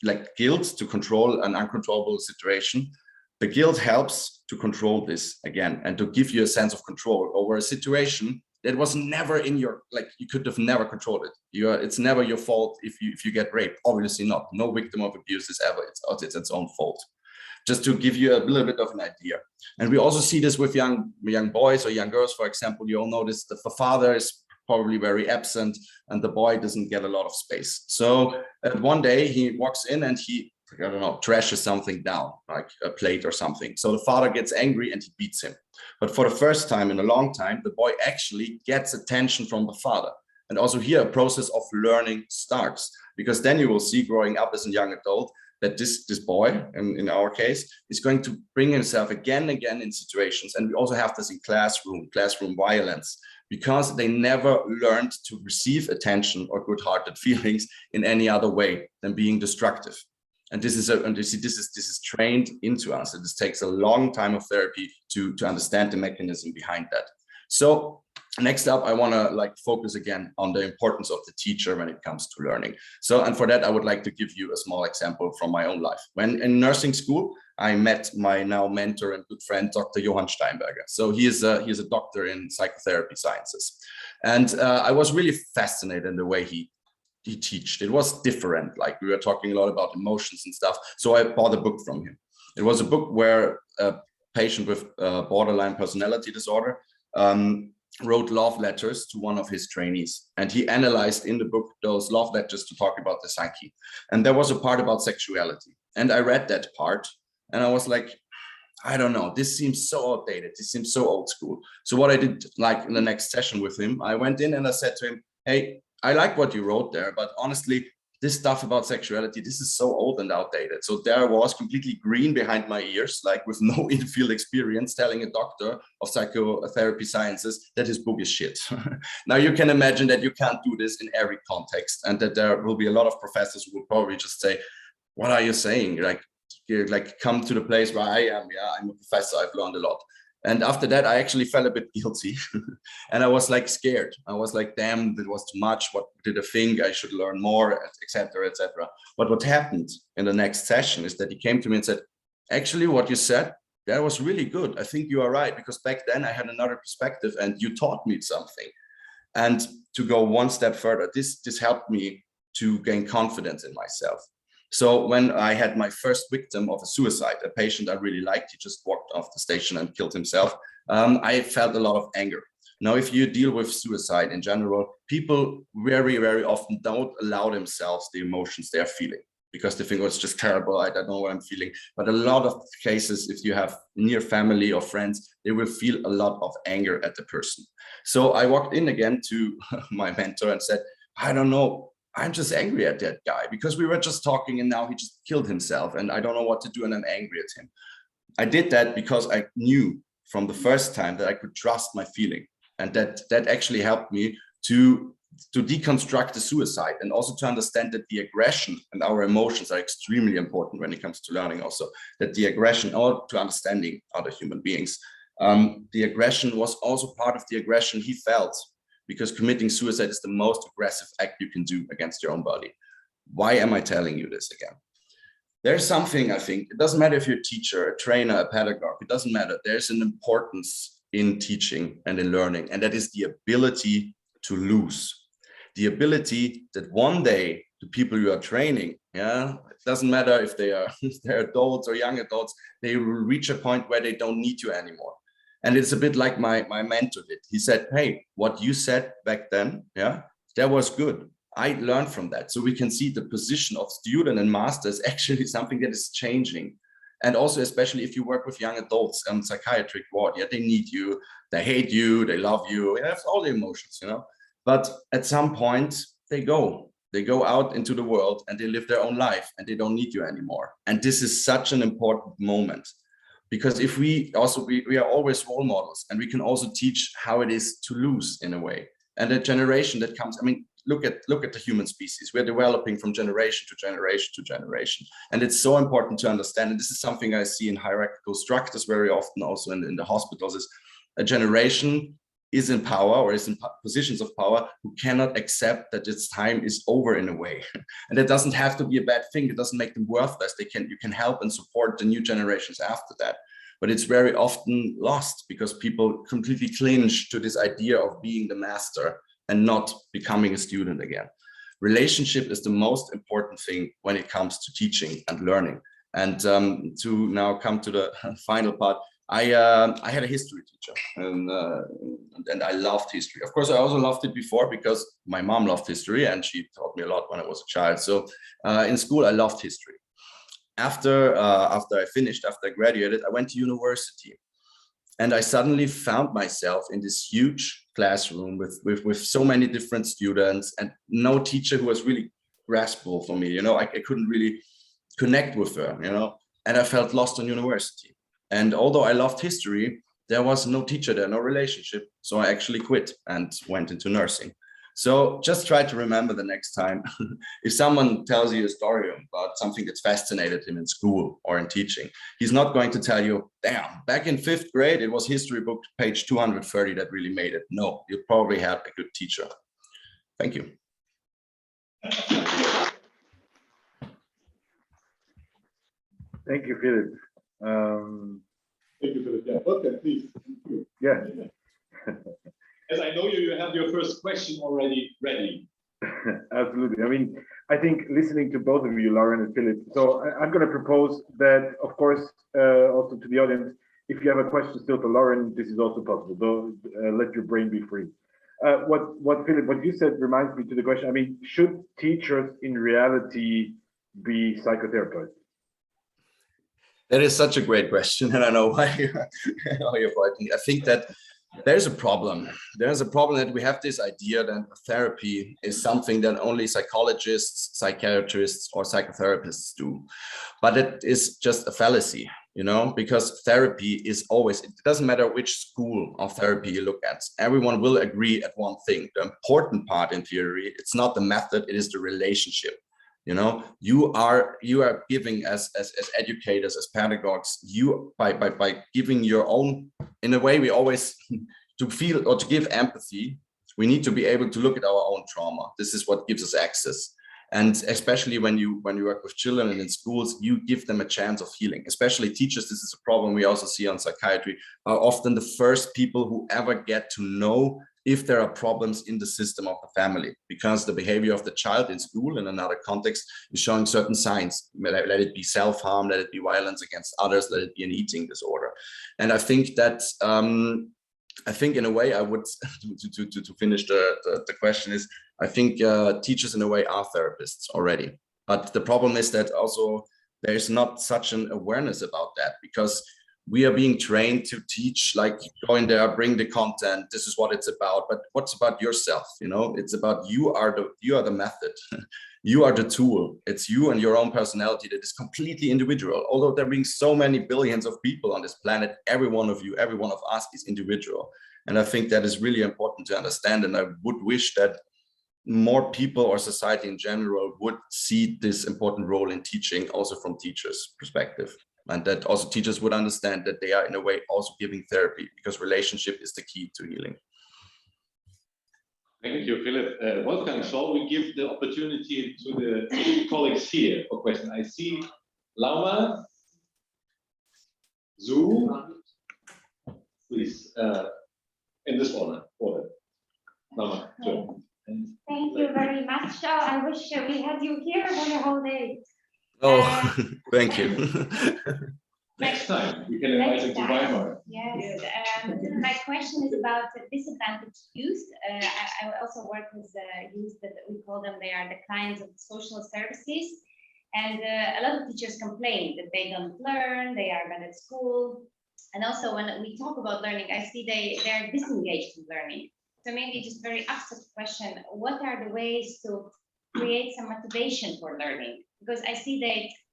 like guilt to control an uncontrollable situation, the guilt helps to control this again and to give you a sense of control over a situation that was never in your, like you could have never controlled it. It's never your fault if you get raped. Obviously not. No victim of abuse is ever it's its own fault. Just to give you a little bit of an idea. And we also see this with young boys or young girls, for example. You all notice that the father is probably very absent and the boy doesn't get a lot of space. So one day he walks in and he, I don't know, trashes something down, like a plate or something. So the father gets angry and he beats him. But for the first time in a long time, the boy actually gets attention from the father. And also here, a process of learning starts, because then you will see growing up as a young adult that this boy, in our case, is going to bring himself again and again in situations. And we also have this in classroom violence, because they never learned to receive attention or good-hearted feelings in any other way than being destructive. And this is trained into us. It takes a long time of therapy to understand the mechanism behind that. So next up, I want to focus again on the importance of the teacher when it comes to learning. So, and for that, I would like to give you a small example from my own life. When in nursing school, I met my now mentor and good friend, Dr. Johann Steinberger. So he is a doctor in psychotherapy sciences. And I was really fascinated in the way he taught. It was different. Like we were talking a lot about emotions and stuff. So I bought a book from him. It was a book where a patient with borderline personality disorder wrote love letters to one of his trainees. And he analyzed in the book those love letters to talk about the psyche. And there was a part about sexuality. And I read that part and I was like, I don't know, this seems so outdated. This seems so old school. So what I did, like in the next session with him, I went in and I said to him, hey, I like what you wrote there, but honestly, this stuff about sexuality, this is so old and outdated. So there I was completely green behind my ears, like with no in-field experience, telling a doctor of psychotherapy sciences that his book is shit. Now you can imagine that you can't do this in every context, and that there will be a lot of professors who will probably just say, what are you saying? Like come to the place where I am. Yeah, I'm a professor, I've learned a lot. And after that, I actually felt a bit guilty and I was like scared. I was like, damn, that was too much. What did I think? I should learn more, etc., etc. But what happened in the next session is that he came to me and said, actually, what you said, that was really good. I think you are right, because back then I had another perspective and you taught me something. And to go one step further, this helped me to gain confidence in myself. So when I had my first victim of a suicide, a patient I really liked, he just walked off the station and killed himself, I felt a lot of anger. Now, if you deal with suicide in general, people very, very often don't allow themselves the emotions they are feeling because they think, oh, it's just terrible. I don't know what I'm feeling. But a lot of cases, if you have near family or friends, they will feel a lot of anger at the person. So I walked in again to my mentor and said, I don't know, I'm just angry at that guy because we were just talking and now he just killed himself and I don't know what to do and I'm angry at him. I did that because I knew from the first time that I could trust my feeling, and that actually helped me to deconstruct the suicide and also to understand that the aggression and our emotions are extremely important when it comes to learning also, that the aggression or to understanding other human beings. The aggression was also part of the aggression he felt, because committing suicide is the most aggressive act you can do against your own body. Why am I telling you this again? There's something, I think, it doesn't matter if you're a teacher, a trainer, a pedagogue, it doesn't matter. There's an importance in teaching and in learning, and that is the ability to lose. The ability that one day the people you are training, yeah, it doesn't matter if they're adults or young adults, they will reach a point where they don't need you anymore. And it's a bit like my mentor did. He said, hey, what you said back then, yeah, that was good. I learned from that. So we can see the position of student and master is actually something that is changing. And also, especially if you work with young adults on psychiatric ward, yeah, they need you, they hate you, they love you, they have all the emotions, you know. But at some point, they go out into the world and they live their own life and they don't need you anymore. And this is such an important moment. Because if we are always role models, and we can also teach how it is to lose in a way. And the generation that comes, I mean, look at the human species. We're developing from generation to generation to generation. And it's so important to understand, and this is something I see in hierarchical structures very often also in the hospitals, is a generation is in power or is in positions of power who cannot accept that its time is over in a way. And it doesn't have to be a bad thing. It doesn't make them worthless. You can help and support the new generations after that. But it's very often lost because people completely clinch to this idea of being the master and not becoming a student again. Relationship is the most important thing when it comes to teaching and learning. And to now come to the final part, I had a history teacher, and I loved history. Of course, I also loved it before because my mom loved history and she taught me a lot when I was a child. So in school, I loved history. After I graduated, I went to university, and I suddenly found myself in this huge classroom with so many different students and no teacher who was really graspable for me. You know, I couldn't really connect with her, you know, and I felt lost in university. And although I loved history, there was no teacher there, no relationship. So I actually quit and went into nursing. So just try to remember the next time, if someone tells you a story about something that fascinated him in school or in teaching, he's not going to tell you, damn, back in 5th grade, it was history book page 230 that really made it. No, you probably had a good teacher. Thank you. Thank you, Philipp. Thank you, Philipp. Yeah, okay, please. Yeah. As I know you, you have your first question already ready. Absolutely. I mean, I think listening to both of you, Lauren and Philipp, so I'm going to propose that, of course, also to the audience, if you have a question still for Lauren, this is also possible. Though, let your brain be free. What Philipp, what you said reminds me to the question. I mean, should teachers in reality be psychotherapists? That is such a great question, and I know why you're fighting. I think that there's a problem. There's a problem that we have this idea that therapy is something that only psychologists, psychiatrists, or psychotherapists do. But it is just a fallacy, you know, because therapy is always, it doesn't matter which school of therapy you look at, everyone will agree at one thing. The important part in theory, it's not the method, it is the relationship. You know, you are giving as educators, as pedagogues, you by giving your own, in a way, we always to feel or to give empathy, we need to be able to look at our own trauma. This is what gives us access. And especially when you work with children and in schools, you give them a chance of healing. Especially teachers, this is a problem we also see on psychiatry, are often the first people who ever get to know if there are problems in the system of the family, because the behavior of the child in school in another context is showing certain signs. Let it be self-harm, let it be violence against others, let it be an eating disorder. And I think that I think in a way I would, to finish the question is, I think teachers in a way are therapists already. But the problem is that also there is not such an awareness about that, because we are being trained to teach, like, go in there, bring the content, this is what it's about. But what's about yourself? You know, it's about you are the method. You are the tool. It's you and your own personality that is completely individual. Although there being so many billions of people on this planet, every one of you, every one of us is individual. And I think that is really important to understand. And I would wish that more people or society in general would see this important role in teaching also from teachers' perspective. And that also teachers would understand that they are in a way also giving therapy, because relationship is the key to healing. Thank you, Philipp. Wolfgang, shall we give the opportunity to the colleagues here for questions? I see Lauma, Zu, please, in this order. Lauma, Zu. Thank you very much. Oh, I wish we had you here for the whole day. Oh, thank you. Next time, we can invite you to Weimar. Yes, my question is about disadvantaged youth. I also work with youth that we call them, they are the clients of social services. And a lot of teachers complain that they don't learn, they are bad at school. And also when we talk about learning, I see they are disengaged with learning. So maybe just very abstract question, what are the ways to create some motivation for learning? Because I see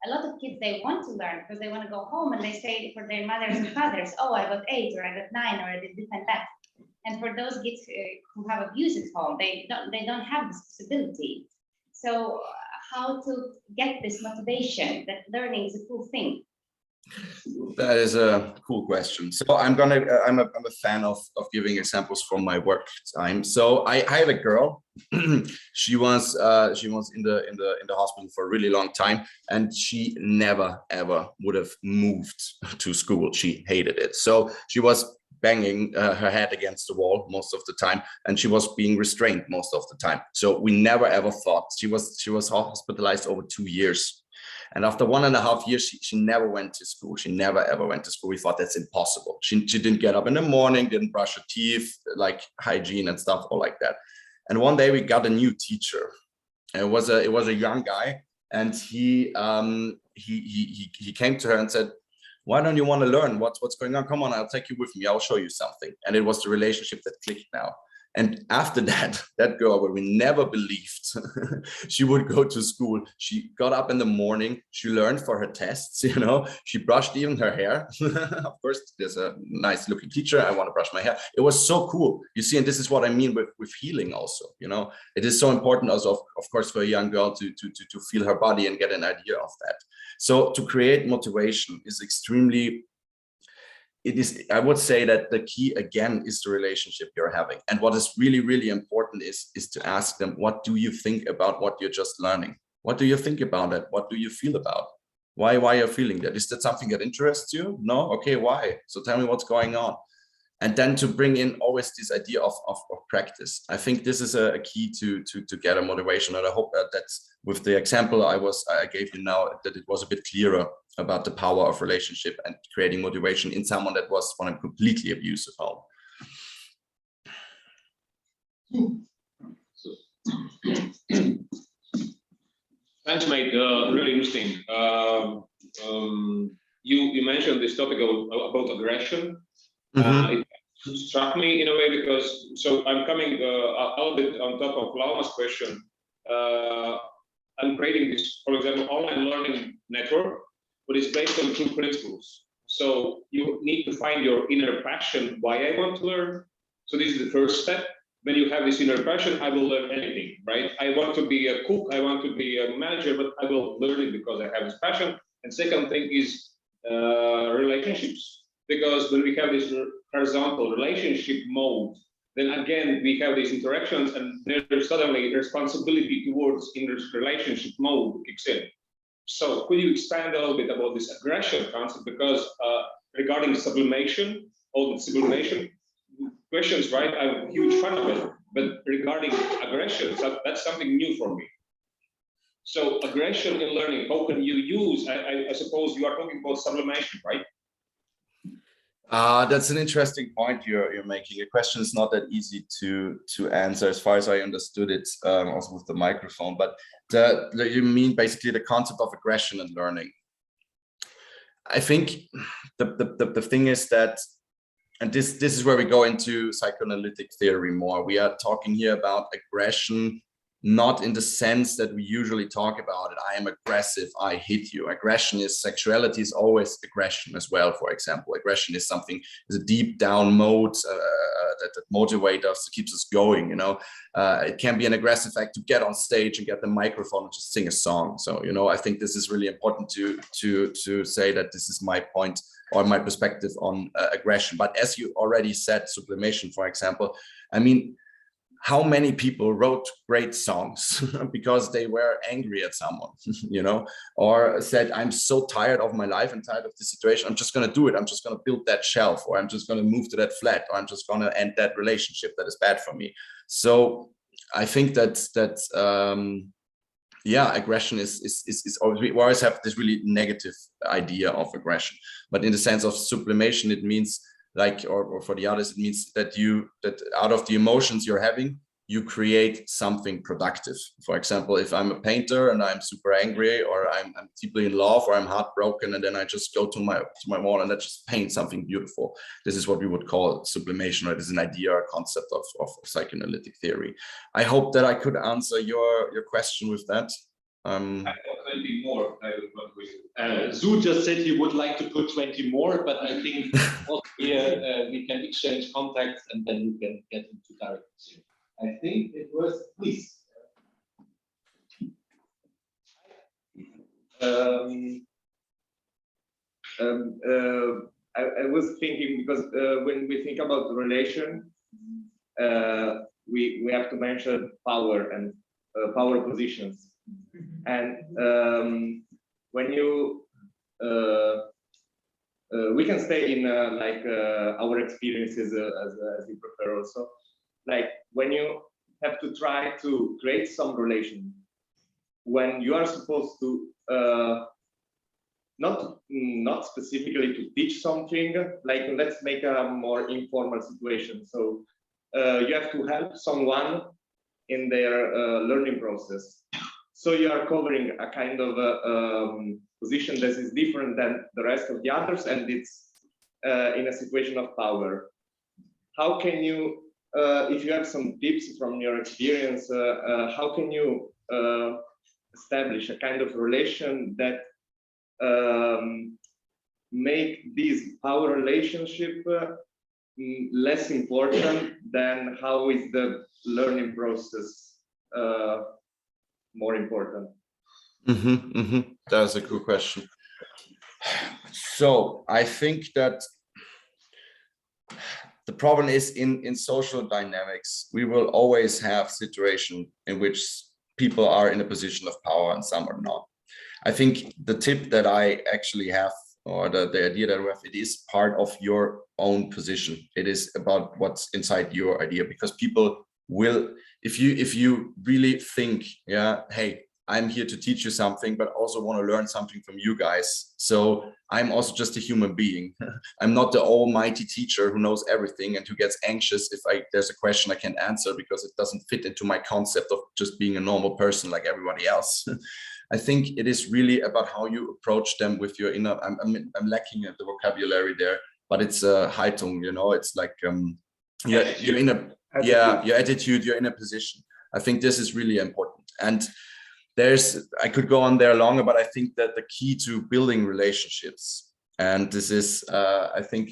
a lot of kids, they want to learn because they want to go home and they say for their mothers and fathers, oh, I got 8 or I got 9 or I did this and that. And for those kids who have abuse at home, they don't have this possibility. So how to get this motivation that learning is a cool thing? That is a cool question. So I'm a fan of giving examples from my work time. So I had a girl. she was in the hospital for a really long time, and she never ever would have moved to school. She hated it. So she was banging her head against the wall most of the time, and she was being restrained most of the time. So we never ever thought, she was hospitalized over 2 years. And after 1.5 years, she never went to school. She never ever went to school. We thought that's impossible. She didn't get up in the morning, didn't brush her teeth, like hygiene and stuff, all like that. And one day we got a new teacher. And it was a young guy, and he came to her and said, "Why don't you want to learn? What's going on? Come on, I'll take you with me. I'll show you something." And it was the relationship that clicked now. And after that, that girl, where we never believed she would go to school, she got up in the morning, she learned for her tests, you know, she brushed even her hair. Of course, there's a nice looking teacher, I want to brush my hair. It was so cool. You see, and this is what I mean with healing also, you know. It is so important also, of course, for a young girl to feel her body and get an idea of that. So to create motivation is extremely, I would say that the key again is the relationship you're having. And what is really, really important is to ask them, what do you think about what you're just learning? What do you think about it? What do you feel about? Why are you feeling that? Is that something that interests you? No? Okay, why? So tell me what's going on. And then to bring in always this idea of practice. I think this is a key to get a motivation. And I hope that with the example I gave you now, that it was a bit clearer about the power of relationship and creating motivation in someone that was from a completely abusive home. Thanks, mate. Really interesting. You mentioned this topic about aggression. Mm-hmm. It struck me in a way because, so I'm coming a little bit on top of Lauma's question. I'm creating this, for example, online learning network, but it's based on 2 principles. So you need to find your inner passion, why I want to learn. So this is the first step. When you have this inner passion, I will learn anything, right? I want to be a cook, I want to be a manager, but I will learn it because I have this passion. And second thing is relationships. Because when we have this horizontal relationship mode, then again, we have these interactions and there's suddenly responsibility towards in this relationship mode kicks in. So could you expand a little bit about this aggression concept? Because regarding sublimation, all the sublimation questions, right? I'm a huge fan of it. But regarding aggression, that's something new for me. So aggression in learning, how can you use, I suppose you are talking about sublimation, right? That's an interesting point you're making. A question is not that easy to answer, as far as I understood it, also with the microphone. But you mean basically the concept of aggression and learning. I think the thing is that, and this is where we go into psychoanalytic theory more. We are talking here about aggression, not in the sense that we usually talk about it. I am aggressive, I hit you. Aggression is, sexuality is always aggression as well, for example. Aggression is something, is a deep down mode that motivates us, keeps us going, you know. It can be an aggressive act to get on stage and get the microphone and just sing a song. So, you know, I think this is really important to say that this is my point or my perspective on aggression. But as you already said, sublimation, for example, I mean, how many people wrote great songs because they were angry at someone, you know, or said, I'm so tired of my life and tired of the situation. I'm just going to do it. I'm just going to build that shelf, or I'm just going to move to that flat, or I'm just going to end that relationship that is bad for me. So I think that yeah, aggression is always, we always have this really negative idea of aggression, but in the sense of sublimation, it means like, or for the others, it means that that out of the emotions you're having, you create something productive. For example, if I'm a painter and I'm super angry, or I'm deeply in love, or I'm heartbroken, and then I just go to my wall and I just paint something beautiful. This is what we would call sublimation, or it is an idea or concept of psychoanalytic theory. I hope that I could answer your question with that. I got 20 more. Zoo just said he would like to put 20 more, but I think also here we can exchange contacts and then we can get into direct. I think it was, please. I was thinking, because when we think about relation, we have to mention power and power positions. And when you we can stay in like our experiences as you prefer also, like when you have to try to create some relation, when you are supposed to not specifically to teach something, like let's make a more informal situation. So you have to help someone in their learning process. So you are covering a kind of position that is different than the rest of the others, and it's in a situation of power. How can you, if you have some tips from your experience, how can you establish a kind of relation that make this power relationship less important than how is the learning process more important? That's a good question. So I think that the problem is in social dynamics, we will always have situations in which people are in a position of power and some are not. I think the tip that I actually have, or the idea that we have, it is part of your own position. It is about what's inside your idea, because people will, if you really think, yeah, hey, I'm here to teach you something, but also want to learn something from you guys. So I'm also just a human being. I'm not the almighty teacher who knows everything and who gets anxious if there's a question I can't answer because it doesn't fit into my concept of just being a normal person like everybody else. I think it is really about how you approach them with your inner, I'm lacking at the vocabulary there, but it's a Haltung, you know, it's like you're in a, yeah, your attitude, you're in a position. I think this is really important. And I could go on there longer, but I think that the key to building relationships, and this is, I think,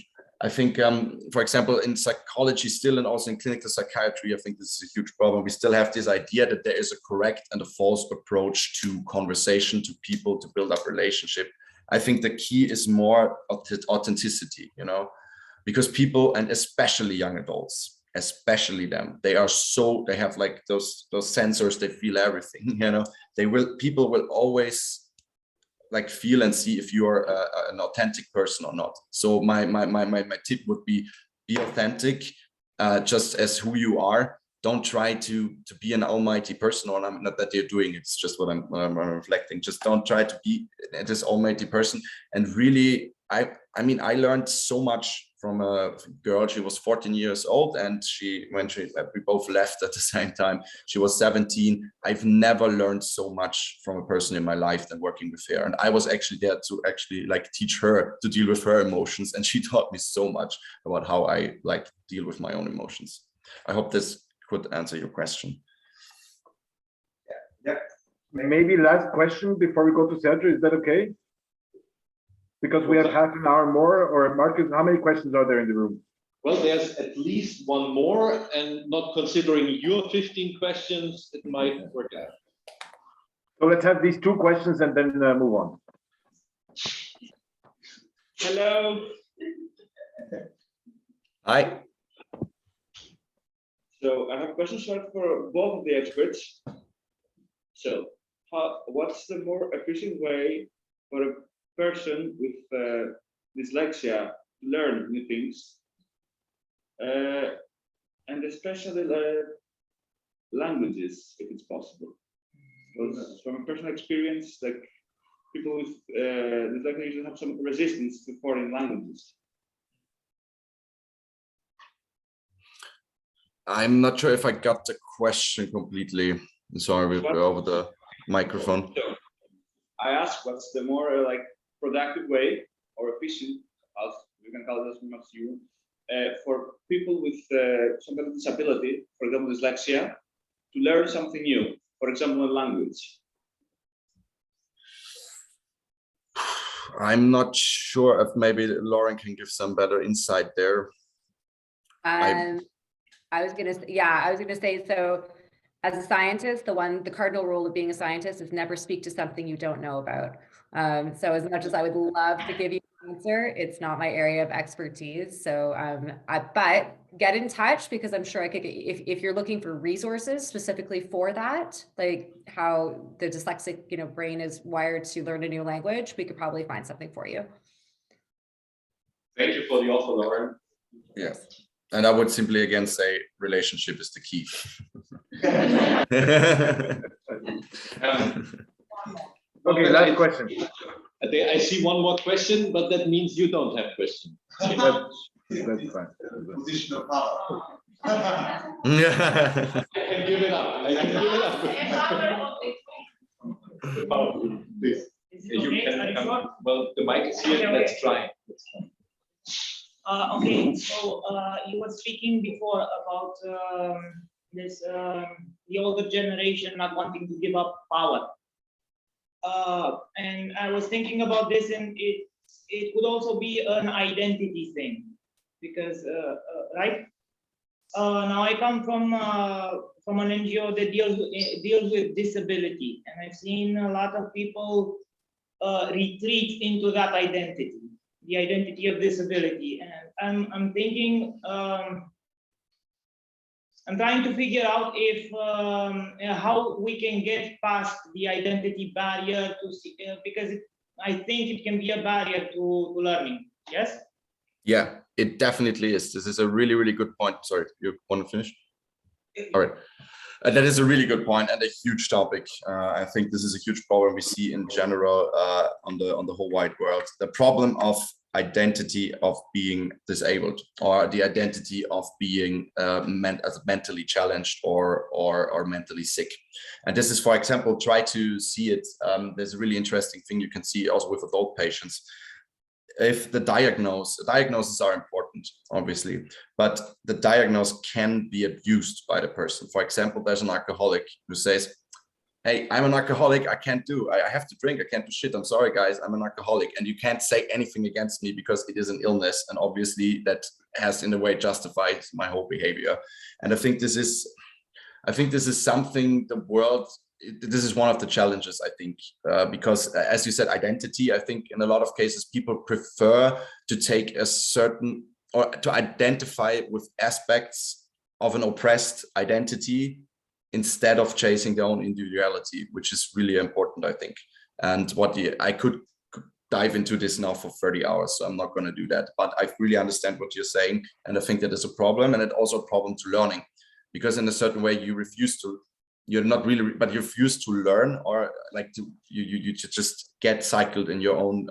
for example, in psychology still, and also in clinical psychiatry, I think this is a huge problem. We still have this idea that there is a correct and a false approach to conversation, to people, to build up relationship. I think the key is more authenticity, you know, because people, and especially young adults, especially them, they have like those sensors, they feel everything, you know, people will always like feel and see if you're an authentic person or not. So my tip would be authentic, just as who you are. Don't try to be an almighty person, or not that you're doing, it's just what I'm reflecting. Just don't try to be this almighty person, and really I mean, I learned so much from a girl. She was 14 years old, and we both left at the same time. She was 17. I've never learned so much from a person in my life than working with her. And I was actually there to actually like teach her to deal with her emotions. And she taught me so much about how I like deal with my own emotions. I hope this could answer your question. Yeah. Maybe last question before we go to Sergio. Is that okay? Because we have half an hour more, or Marcus, how many questions are there in the room? Well, there's at least one more, and not considering your 15 questions, it might work out. So let's have these 2 questions and then move on. Hello. Hi. So I have questions for both of the experts. So what's the more efficient way for a person with dyslexia to learn new things, and especially languages, if it's possible? Because from a personal experience, like people with dyslexia usually have some resistance to foreign languages. I'm not sure if I got the question completely. I'm sorry, we're over the microphone. So I asked, what's the more like productive way or efficient, as we can call it as much you, for people with some kind of disability, for example, dyslexia, to learn something new, for example, a language? I'm not sure if maybe Lauren can give some better insight there. I was gonna say, so as a scientist, the cardinal rule of being a scientist is never speak to something you don't know about. So as much as I would love to give you an answer, it's not my area of expertise. So, but get in touch, because I'm sure I could, if you're looking for resources specifically for that, like how the dyslexic, brain is wired to learn a new language, we could probably find something for you. Thank you for the offer, Lauren. Yes. And I would simply again say relationship is the key. Okay, last question. I see one more question, but that means you don't have question. That's fine. Position of power. I can give it up. I can give it up. Please. You can come. Well, the mic is here. Let's try. Okay, so you were speaking before about the older generation not wanting to give up power. And I was thinking about this, and it would also be an identity thing, because right now I come from an NGO that deals with disability, and I've seen a lot of people retreat into that identity, the identity of disability, and I'm thinking, I'm trying to figure out if how we can get past the identity barrier to see, because I think it can be a barrier to learning. Yes. Yeah, it definitely is. This is a really, really good point. Sorry, you want to finish? All right. That is a really good point and a huge topic. I think this is a huge problem we see in general on the whole wide world. The problem of identity of being disabled, or the identity of being mentally challenged or mentally sick. And this is, for example, try to see it. There's a really interesting thing you can see also with adult patients. If the diagnoses are important, obviously, but the diagnosis can be abused by the person. For example, there's an alcoholic who says, hey, I'm an alcoholic, I have to drink, I can't do shit, I'm sorry guys, I'm an alcoholic, and you can't say anything against me because it is an illness, and obviously that has in a way justified my whole behavior. And I think this is something the world, this is one of the challenges, I think, because as you said, identity, I think in a lot of cases, people prefer to take a certain, or to identify with aspects of an oppressed identity instead of chasing their own individuality, which is really important, I think. And I could dive into this now for 30 hours, so I'm not going to do that. But I really understand what you're saying, and I think that is a problem, and it's also a problem to learning, because in a certain way you refuse to you're not really, but you're used to learn, or like you just get cycled in your own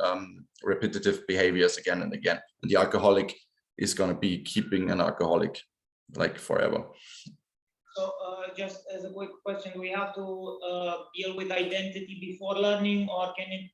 repetitive behaviors again and again. And the alcoholic is going to be keeping an alcoholic like forever. So just as a quick question, we have to deal with identity before learning, or can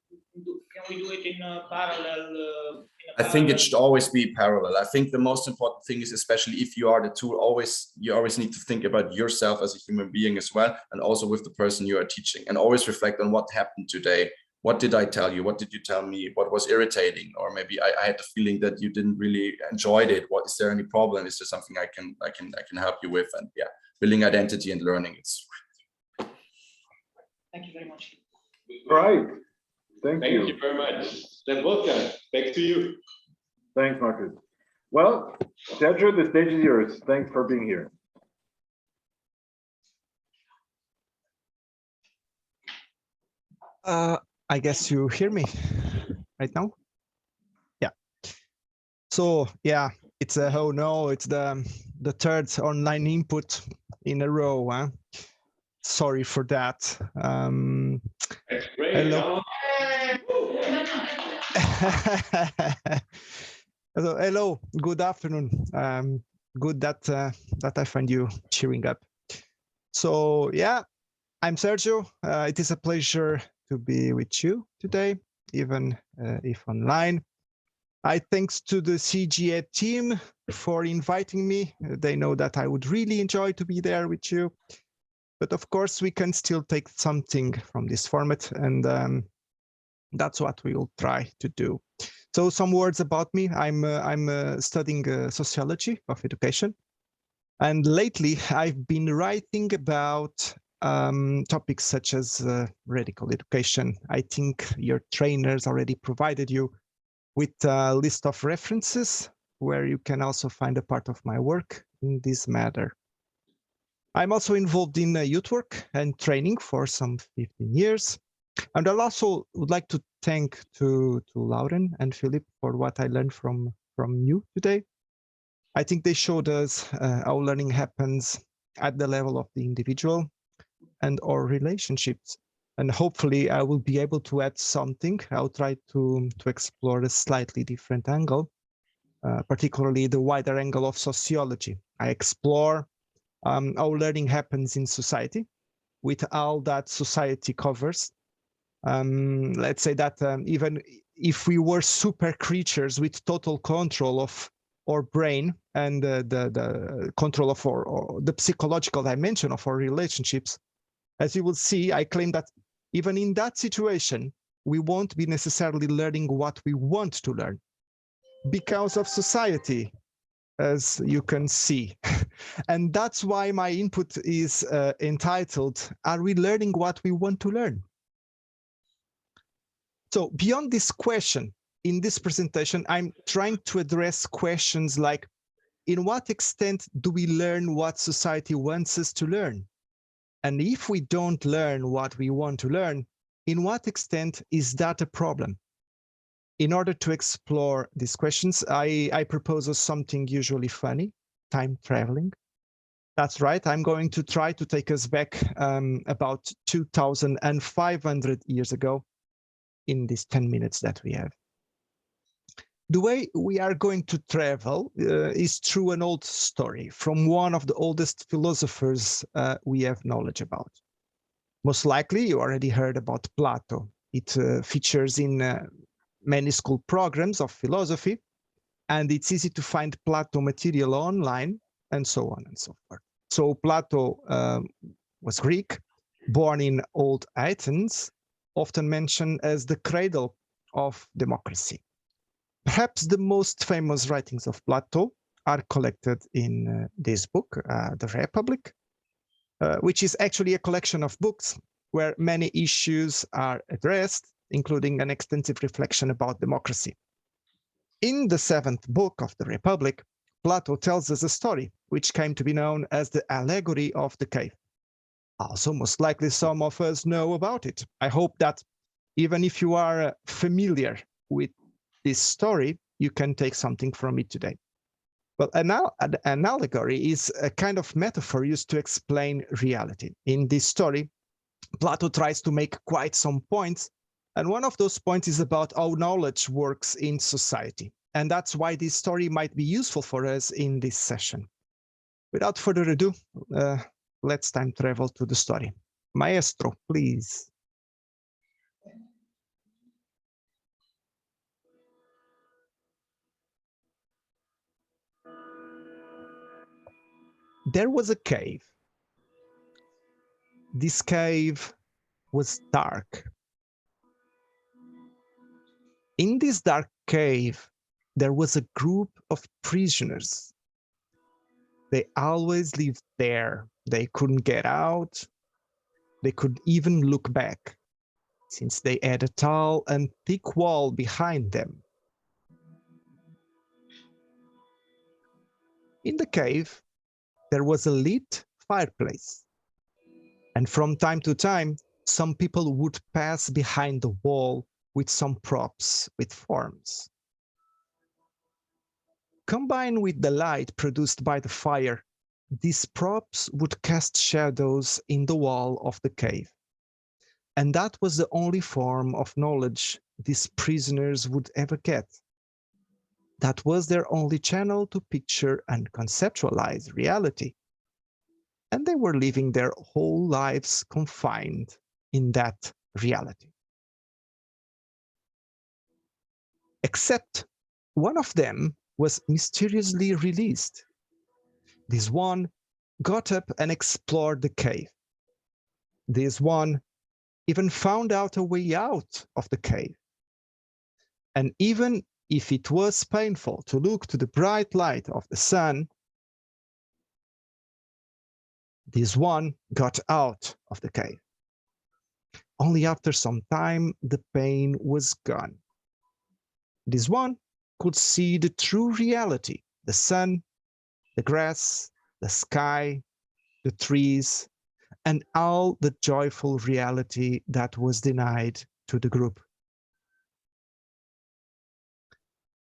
we do it in a parallel? I think it should always be parallel. I think the most important thing is, especially if you are the tool, you always need to think about yourself as a human being as well, and also with the person you are teaching, and always reflect on what happened today. What did I tell you? What did you tell me? What was irritating? Or maybe I had the feeling that you didn't really enjoyed it. What is there any problem? Is there something I can help you with? And yeah, building identity and learning. It's. Thank you very much. All right. Thank you. Thank you very much. Then Wolfgang, back to you. Thanks, Marcus. Well, Sérgio, the stage is yours. Thanks for being here. I guess you hear me right now. Yeah. So yeah, it's a oh no, it's the third online input in a row. Huh? Sorry for that. That's great. Hello. Hello. Good afternoon. Good that I find you cheering up. So yeah, I'm Sergio. It is a pleasure to be with you today, even if online. Thanks to the CGA team for inviting me. They know that I would really enjoy to be there with you. But of course, we can still take something from this format, and that's what we will try to do. So some words about me. I'm studying sociology of education. And lately, I've been writing about topics such as radical education. I think your trainers already provided you with a list of references where you can also find a part of my work in this matter. I'm also involved in youth work and training for some 15 years. And I also would like to thank to Lauren and Philipp for what I learned from you today. I think they showed us how learning happens at the level of the individual and our relationships. And hopefully I will be able to add something. I'll try to explore a slightly different angle, particularly the wider angle of sociology. I explore how learning happens in society with all that society covers. Let's say that even if we were super creatures with total control of our brain and the control of the psychological dimension of our relationships, as you will see, I claim that even in that situation, we won't be necessarily learning what we want to learn because of society, as you can see. And that's why my input is entitled, Are we learning what we want to learn? So beyond this question, in this presentation, I'm trying to address questions like, in what extent do we learn what society wants us to learn? And if we don't learn what we want to learn, in what extent is that a problem? In order to explore these questions, I propose something usually funny, time traveling. That's right, I'm going to try to take us back about 2,500 years ago in these 10 minutes that we have. The way we are going to travel is through an old story from one of the oldest philosophers we have knowledge about. Most likely you already heard about Plato. It features in many school programs of philosophy, and it's easy to find Plato material online and so on and so forth. So Plato was Greek, born in old Athens, often mentioned as the cradle of democracy. Perhaps the most famous writings of Plato are collected in this book, The Republic, which is actually a collection of books where many issues are addressed, including an extensive reflection about democracy. In the 7th book of The Republic, Plato tells us a story which came to be known as the allegory of the cave. Also, most likely some of us know about it. I hope that even if you are familiar with this story, you can take something from it today. Well, an allegory is a kind of metaphor used to explain reality. In this story, Plato tries to make quite some points, and one of those points is about how knowledge works in society. And that's why this story might be useful for us in this session. Without further ado, let's time travel to the story. Maestro, please. There was a cave. This cave was dark. In this dark cave, there was a group of prisoners. They always lived there. They couldn't get out. They couldn't even look back, since they had a tall and thick wall behind them. In the cave, there was a lit fireplace. And from time to time, some people would pass behind the wall with some props with forms. Combined with the light produced by the fire, these props would cast shadows in the wall of the cave. And that was the only form of knowledge these prisoners would ever get. That was their only channel to picture and conceptualize reality. And they were living their whole lives confined in that reality. Except one of them was mysteriously released. This one got up and explored the cave. This one even found out a way out of the cave. And even if it was painful to look to the bright light of the sun, this one got out of the cave. Only after some time, the pain was gone. This one could see the true reality, the sun, the grass, the sky, the trees, and all the joyful reality that was denied to the group.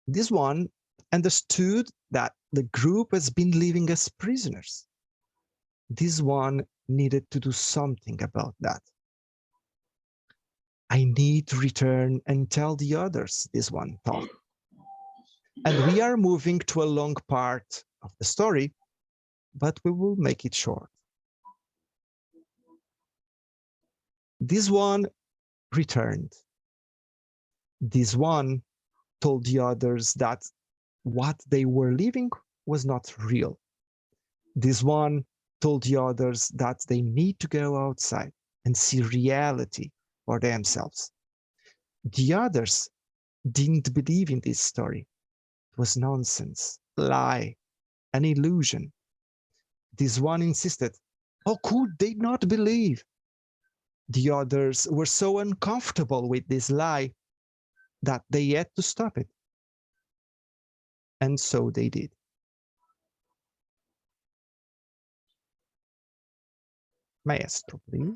This one understood that the group has been living as prisoners. This one needed to do something about that. I need to return and tell the others, this one thought. And we are moving to a long part of the story, but we will make it short. This one returned. This one told the others that what they were living was not real. This one told the others that they need to go outside and see reality for themselves. The others didn't believe in this story. It was nonsense, lie, an illusion. This one insisted, how could they not believe? The others were so uncomfortable with this lie that they had to stop it. And so they did. Maestro, please.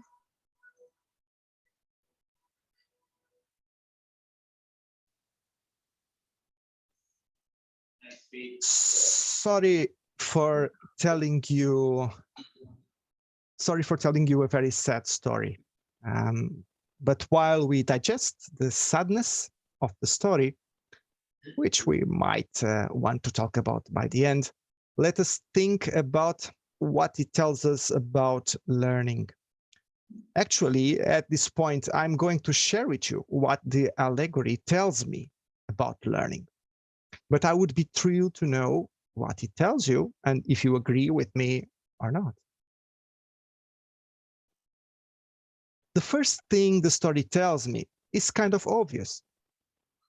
Sorry for telling you a very sad story. But while we digest the sadness of the story, which we might want to talk about by the end, let us think about what it tells us about learning. Actually, at this point, I'm going to share with you what the allegory tells me about learning. But I would be thrilled to know what it tells you and if you agree with me or not. The first thing the story tells me is kind of obvious.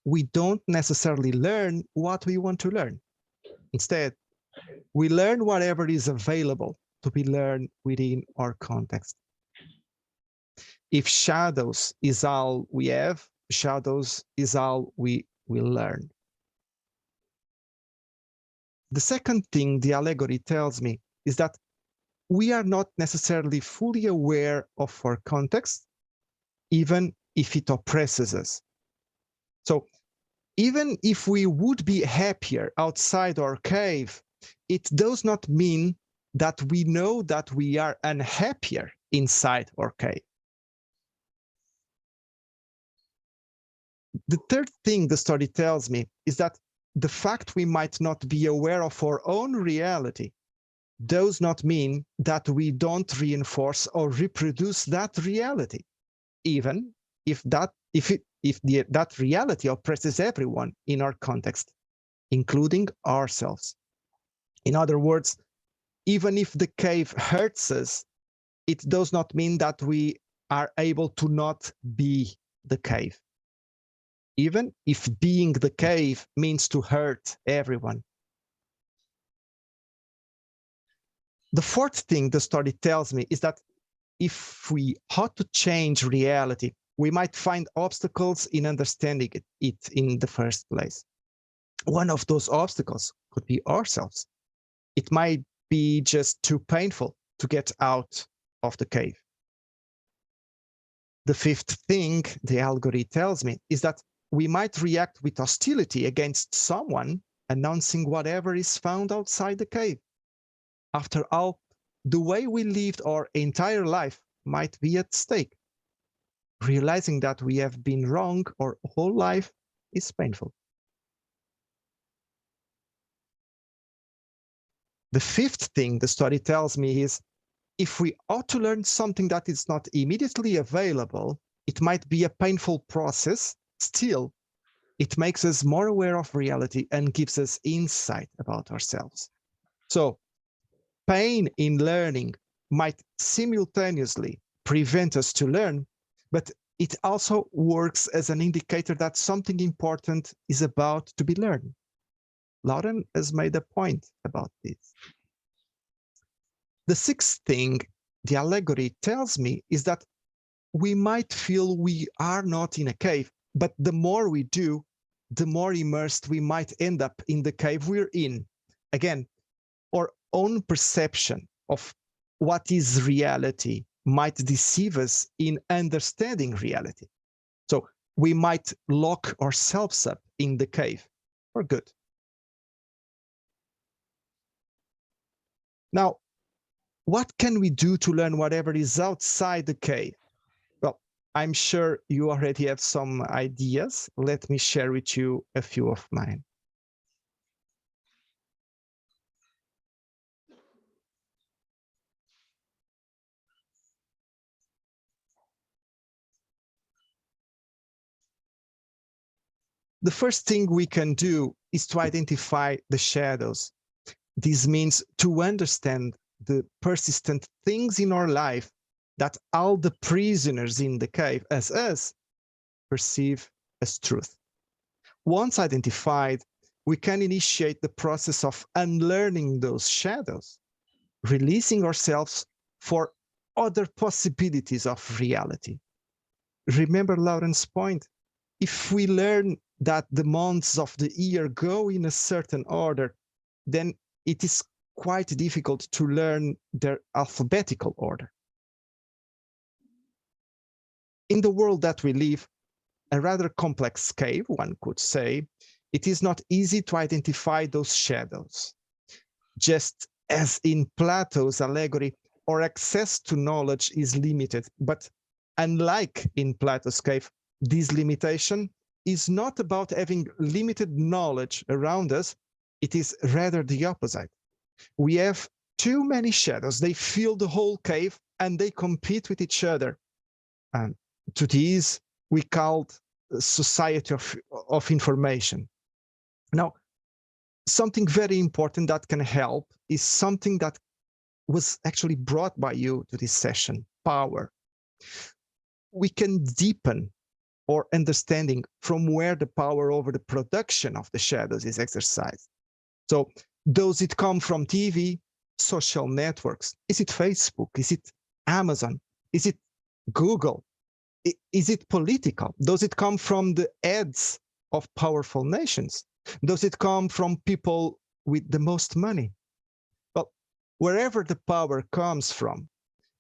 We don't necessarily learn what we want to learn. Instead, we learn whatever is available to be learned within our context. If shadows is all we have, shadows is all we will learn. The second thing the allegory tells me is that we are not necessarily fully aware of our context, even if it oppresses us. So even if we would be happier outside our cave it does not mean that we know that we are unhappier inside our cave. The third thing the story tells me is that the fact we might not be aware of our own reality does not mean that we don't reinforce or reproduce that reality, even if that reality oppresses everyone in our context, including ourselves. In other words, even if the cave hurts us, it does not mean that we are able to not be the cave, even if being the cave means to hurt everyone. The fourth thing the story tells me is that if we ought to change reality, we might find obstacles in understanding it in the first place. One of those obstacles could be ourselves. It might be just too painful to get out of the cave. The fifth thing the allegory tells me is that we might react with hostility against someone announcing whatever is found outside the cave. After all, the way we lived our entire life might be at stake. Realizing that we have been wrong our whole life is painful. The fifth thing the story tells me is, if we ought to learn something that is not immediately available, it might be a painful process. Still, it makes us more aware of reality and gives us insight about ourselves. So, pain in learning might simultaneously prevent us to learn, but it also works as an indicator that something important is about to be learned. Lauren has made a point about this. The sixth thing the allegory tells me is that we might feel we are not in a cave, but the more we do, the more immersed we might end up in the cave we're in. Again, our own perception of what is reality might deceive us in understanding reality. So we might lock ourselves up in the cave for good. Now, what can we do to learn whatever is outside the cave? Well, I'm sure you already have some ideas. Let me share with you a few of mine. The first thing we can do is to identify the shadows. This means to understand the persistent things in our life that all the prisoners in the cave, as us, perceive as truth. Once identified, we can initiate the process of unlearning those shadows, releasing ourselves for other possibilities of reality. Remember Lauren's point? If we learn that the months of the year go in a certain order, then it is quite difficult to learn their alphabetical order. In the world that we live, a rather complex cave, one could say, it is not easy to identify those shadows. Just as in Plato's allegory, our access to knowledge is limited, but unlike in Plato's cave, this limitation is not about having limited knowledge around us, it is rather the opposite. We have too many shadows, they fill the whole cave and they compete with each other. And to these we called society of information. Now, something very important that can help is something that was actually brought by you to this session, power. We can deepen our understanding from where the power over the production of the shadows is exercised. So does it come from TV, social networks? Is it Facebook? Is it Amazon? Is it Google? Is it political? Does it come from the ads of powerful nations? Does it come from people with the most money? Well, wherever the power comes from,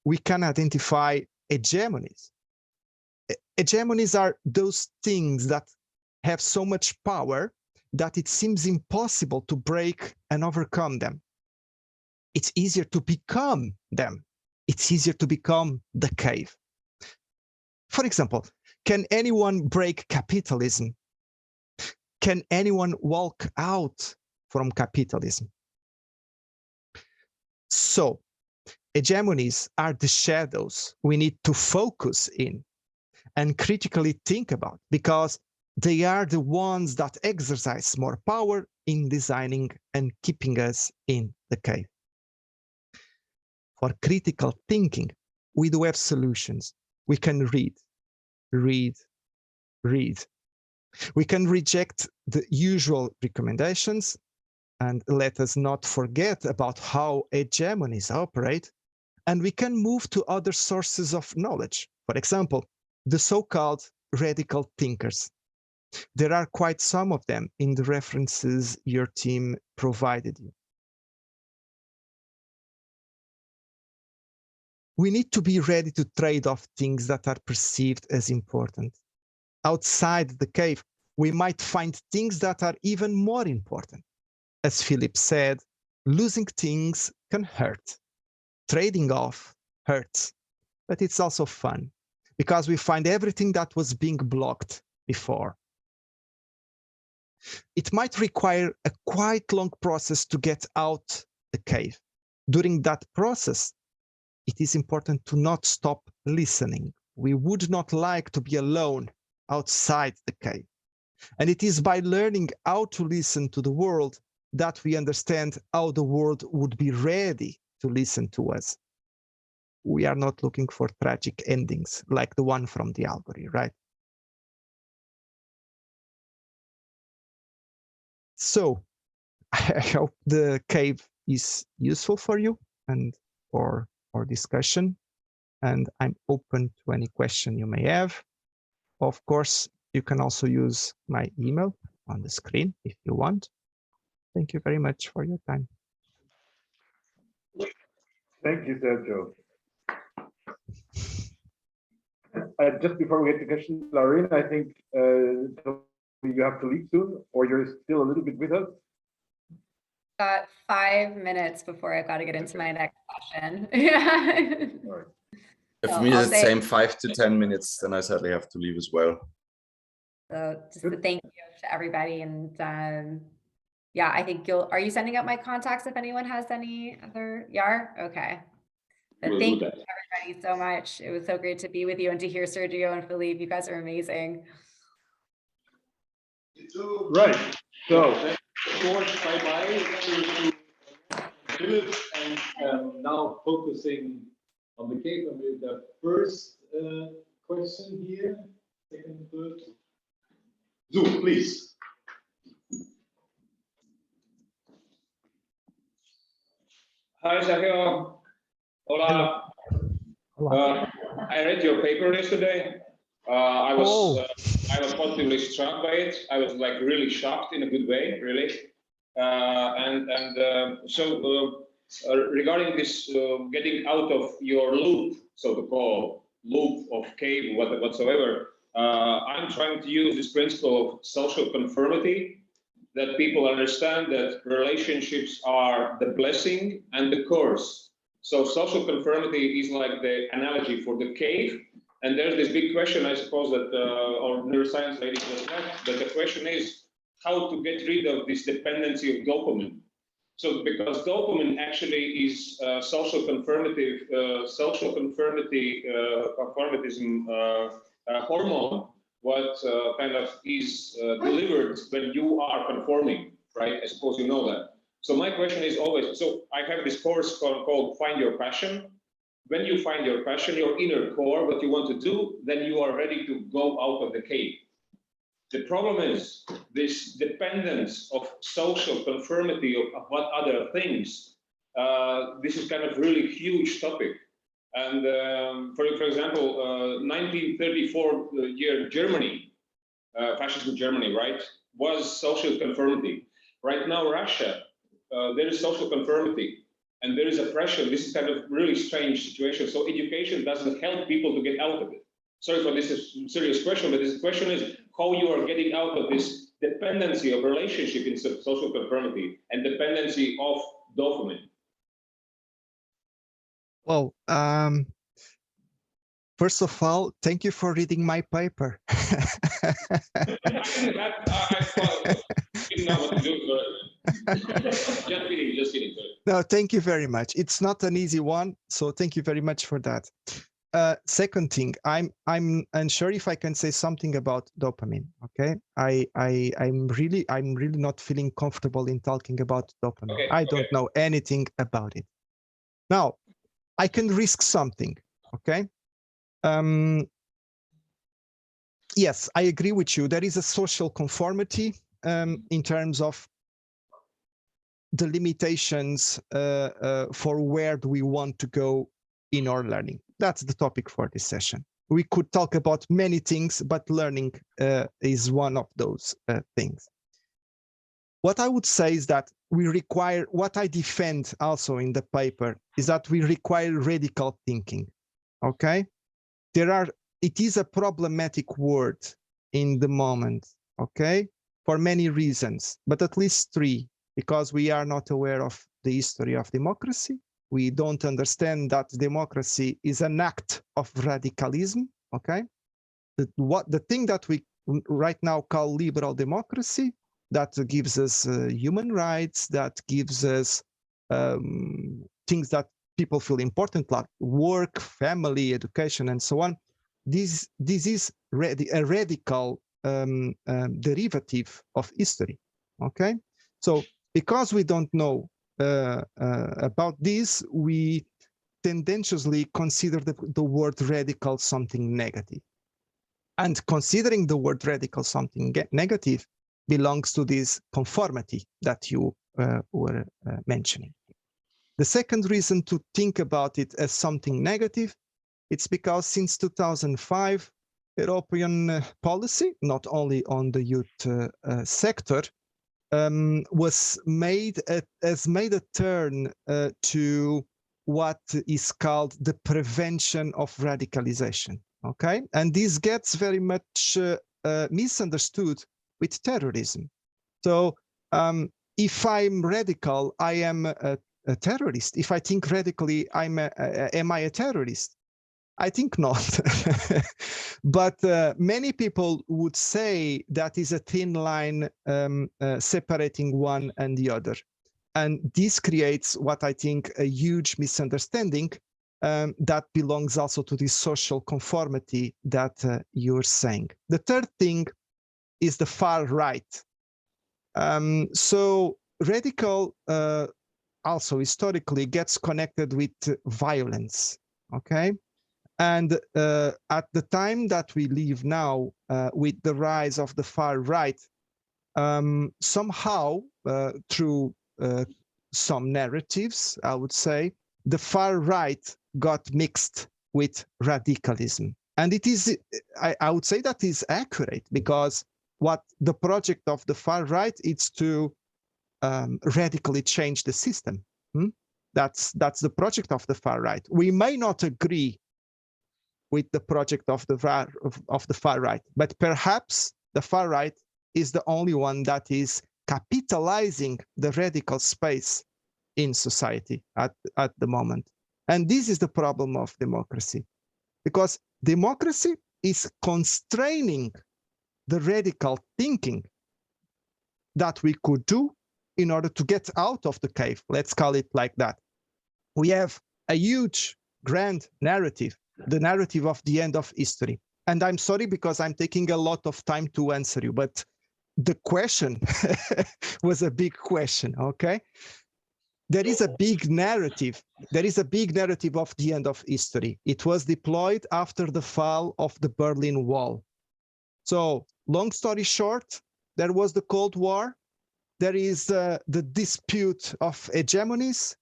we can identify hegemonies. Hegemonies are those things that have so much power that it seems impossible to break and overcome them. It's easier to become them. It's easier to become the cave. For example, can anyone break capitalism? Can anyone walk out from capitalism? So, hegemonies are the shadows we need to focus in and critically think about, because they are the ones that exercise more power in designing and keeping us in the cave. For critical thinking, we do have solutions. We can read. We can reject the usual recommendations, and let us not forget about how hegemonies operate, and we can move to other sources of knowledge. For example, the so-called radical thinkers. There are quite some of them in the references your team provided you. We need to be ready to trade off things that are perceived as important. Outside the cave, we might find things that are even more important. As Philipp said, losing things can hurt. Trading off hurts, but it's also fun because we find everything that was being blocked before. It might require a quite long process to get out the cave. During that process, it is important to not stop listening. We would not like to be alone outside the cave. And it is by learning how to listen to the world that we understand how the world would be ready to listen to us. We are not looking for tragic endings like the one from the Allegory, right? So I hope the cave is useful for you and for our discussion. And I'm open to any question you may have. Of course, you can also use my email on the screen if you want. Thank you very much for your time. Thank you, Sergio. Just before we get to question, Lauren, I think you have to leave soon, or you're still a little bit with us. Got 5 minutes before I've got to get into my next session. Yeah. Right. For me, it's the same 5 to 10 minutes, then I sadly have to leave as well. So just a thank you to everybody. And yeah, I think are you sending out my contacts if anyone has any other, Yar? Okay. But thank you everybody so much. It was so great to be with you and to hear Sergio and Philippe. You guys are amazing. You too. Right. So bye-bye to Philipp, and now focusing on the cave with the first question here, second, third. Zoom, please. Hi, Sergio. Hola. I read your paper yesterday. I was positively struck by it. I was like really shocked in a good way, really. So regarding this getting out of your loop, so to call loop of cave, whatsoever, I'm trying to use this principle of social conformity, that people understand that relationships are the blessing and the curse. So social conformity is like the analogy for the cave. And there's this big question, I suppose, that our neuroscience lady just had, but the question is how to get rid of this dependency of dopamine. So because dopamine actually is social conformity, conformitism hormone, what kind of is delivered when you are conforming, right? I suppose you know that. So my question is always, so I have this course called Find Your Passion. When you find your passion, your inner core, what you want to do, then you are ready to go out of the cave. The problem is this dependence of social conformity of what other things. This is kind of really huge topic. And for example, 1934 year Germany, fascism Germany, right, was social conformity. Right now, Russia, there is social conformity. And there is oppression. This is kind of really strange situation. So education doesn't help people to get out of it. Sorry for this is a serious question, but this question is, how you are getting out of this dependency of relationship in social conformity and dependency of dopamine. Well, first of all, thank you for reading my paper. I didn't know what to do. Just kidding. No, thank you very much. It's not an easy one, so thank you very much for that. Second thing, I'm unsure if I can say something about dopamine. Okay, I'm really not feeling comfortable in talking about dopamine. Okay, I don't know anything about it. Now, I can risk something. Okay. Yes, I agree with you. There is a social conformity in terms of the limitations for where do we want to go in our learning. That's the topic for this session. We could talk about many things, but learning is one of those things. What I would say is that we require, what I defend also in the paper, is that we require radical thinking, okay? It is a problematic word in the moment, okay? For many reasons, but at least three, because we are not aware of the history of democracy. We don't understand that democracy is an act of radicalism, okay? The thing that we right now call liberal democracy, that gives us human rights, that gives us things that people feel important, like work, family, education, and so on. This is a radical derivative of history, okay? So because we don't know about this, we tendentiously consider the word radical something negative. And considering the word radical something negative belongs to this conformity that you were mentioning. The second reason to think about it as something negative, it's because since 2005, European policy, not only on the youth sector, has made a turn to what is called the prevention of radicalization. Okay, and this gets very much misunderstood with terrorism. So if I'm radical, I am a terrorist. If I think radically, am I a terrorist? I think not. But many people would say that is a thin line separating one and the other. And this creates what I think a huge misunderstanding that belongs also to this social conformity that you're saying. The third thing is the far right. So radical also historically gets connected with violence, okay? And at the time that we live now, with the rise of the far right, somehow through some narratives, I would say, the far right got mixed with radicalism. And it is, I would say that is accurate, because what the project of the far right is to radically change the system. That's the project of the far right. We may not agree with the project of the far right, but perhaps the far right is the only one that is capitalizing the radical space in society at the moment. And this is the problem of democracy, because democracy is constraining the radical thinking that we could do in order to get out of the cave. Let's call it like that. We have a huge, grand narrative, the narrative of the end of history. And I'm sorry because I'm taking a lot of time to answer you, but the question was a big question, okay? There is a big narrative. There is a big narrative of the end of history. It was deployed after the fall of the Berlin Wall. So, long story short, there was the Cold War. There is the dispute of hegemonies.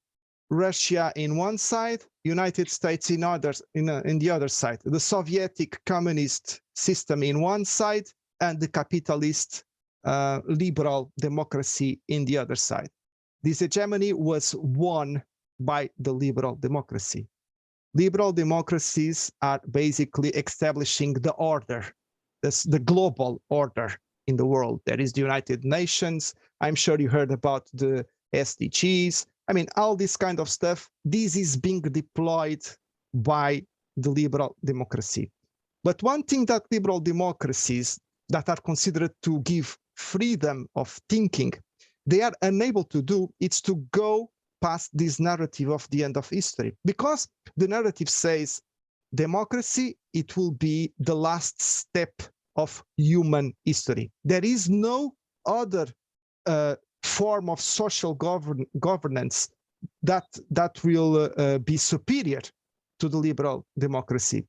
Russia in one side, United States in the other side, the Soviet communist system in one side, and the capitalist liberal democracy in the other side. This hegemony was won by the liberal democracy. Liberal democracies are basically establishing the order the global order in the world. There is the United Nations. I'm sure you heard about the SDGs. I mean, all this kind of stuff, this is being deployed by the liberal democracy. But one thing that liberal democracies that are considered to give freedom of thinking, they are unable to do, is to go past this narrative of the end of history. Because the narrative says democracy, it will be the last step of human history. There is no other form of social governance that will be superior to the liberal democracy.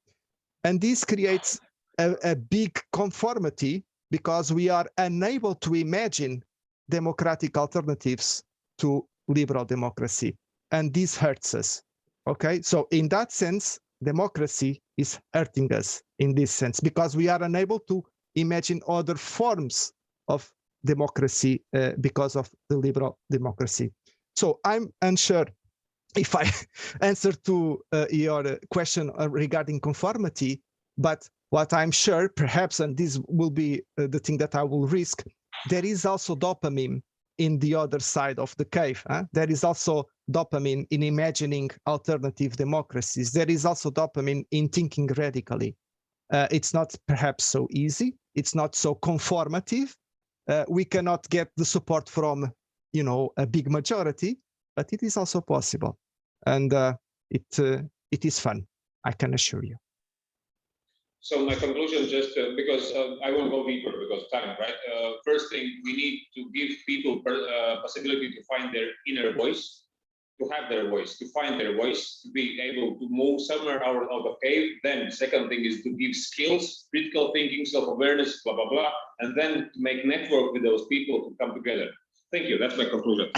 And this creates a big conformity because we are unable to imagine democratic alternatives to liberal democracy. And this hurts us. Okay, so in that sense, democracy is hurting us in this sense because we are unable to imagine other forms of democracy because of the liberal democracy. So I'm unsure if I answer to your question regarding conformity, but what I'm sure, perhaps, and this will be the thing that I will risk, there is also dopamine in the other side of the cave. There is also dopamine in imagining alternative democracies. There is also dopamine in thinking radically. It's not perhaps so easy. It's not so conformative. We cannot get the support from, you know, a big majority, but it is also possible. And it is fun, I can assure you. So my conclusion, just because I won't go deeper because time, right? First thing, we need to give people possibility to find their inner voice, to have their voice, to find their voice, to be able to move somewhere out of cave. Then second thing is to give skills, critical thinking, self-awareness, blah, blah, blah. And then to make network with those people to come together. Thank you, that's my conclusion.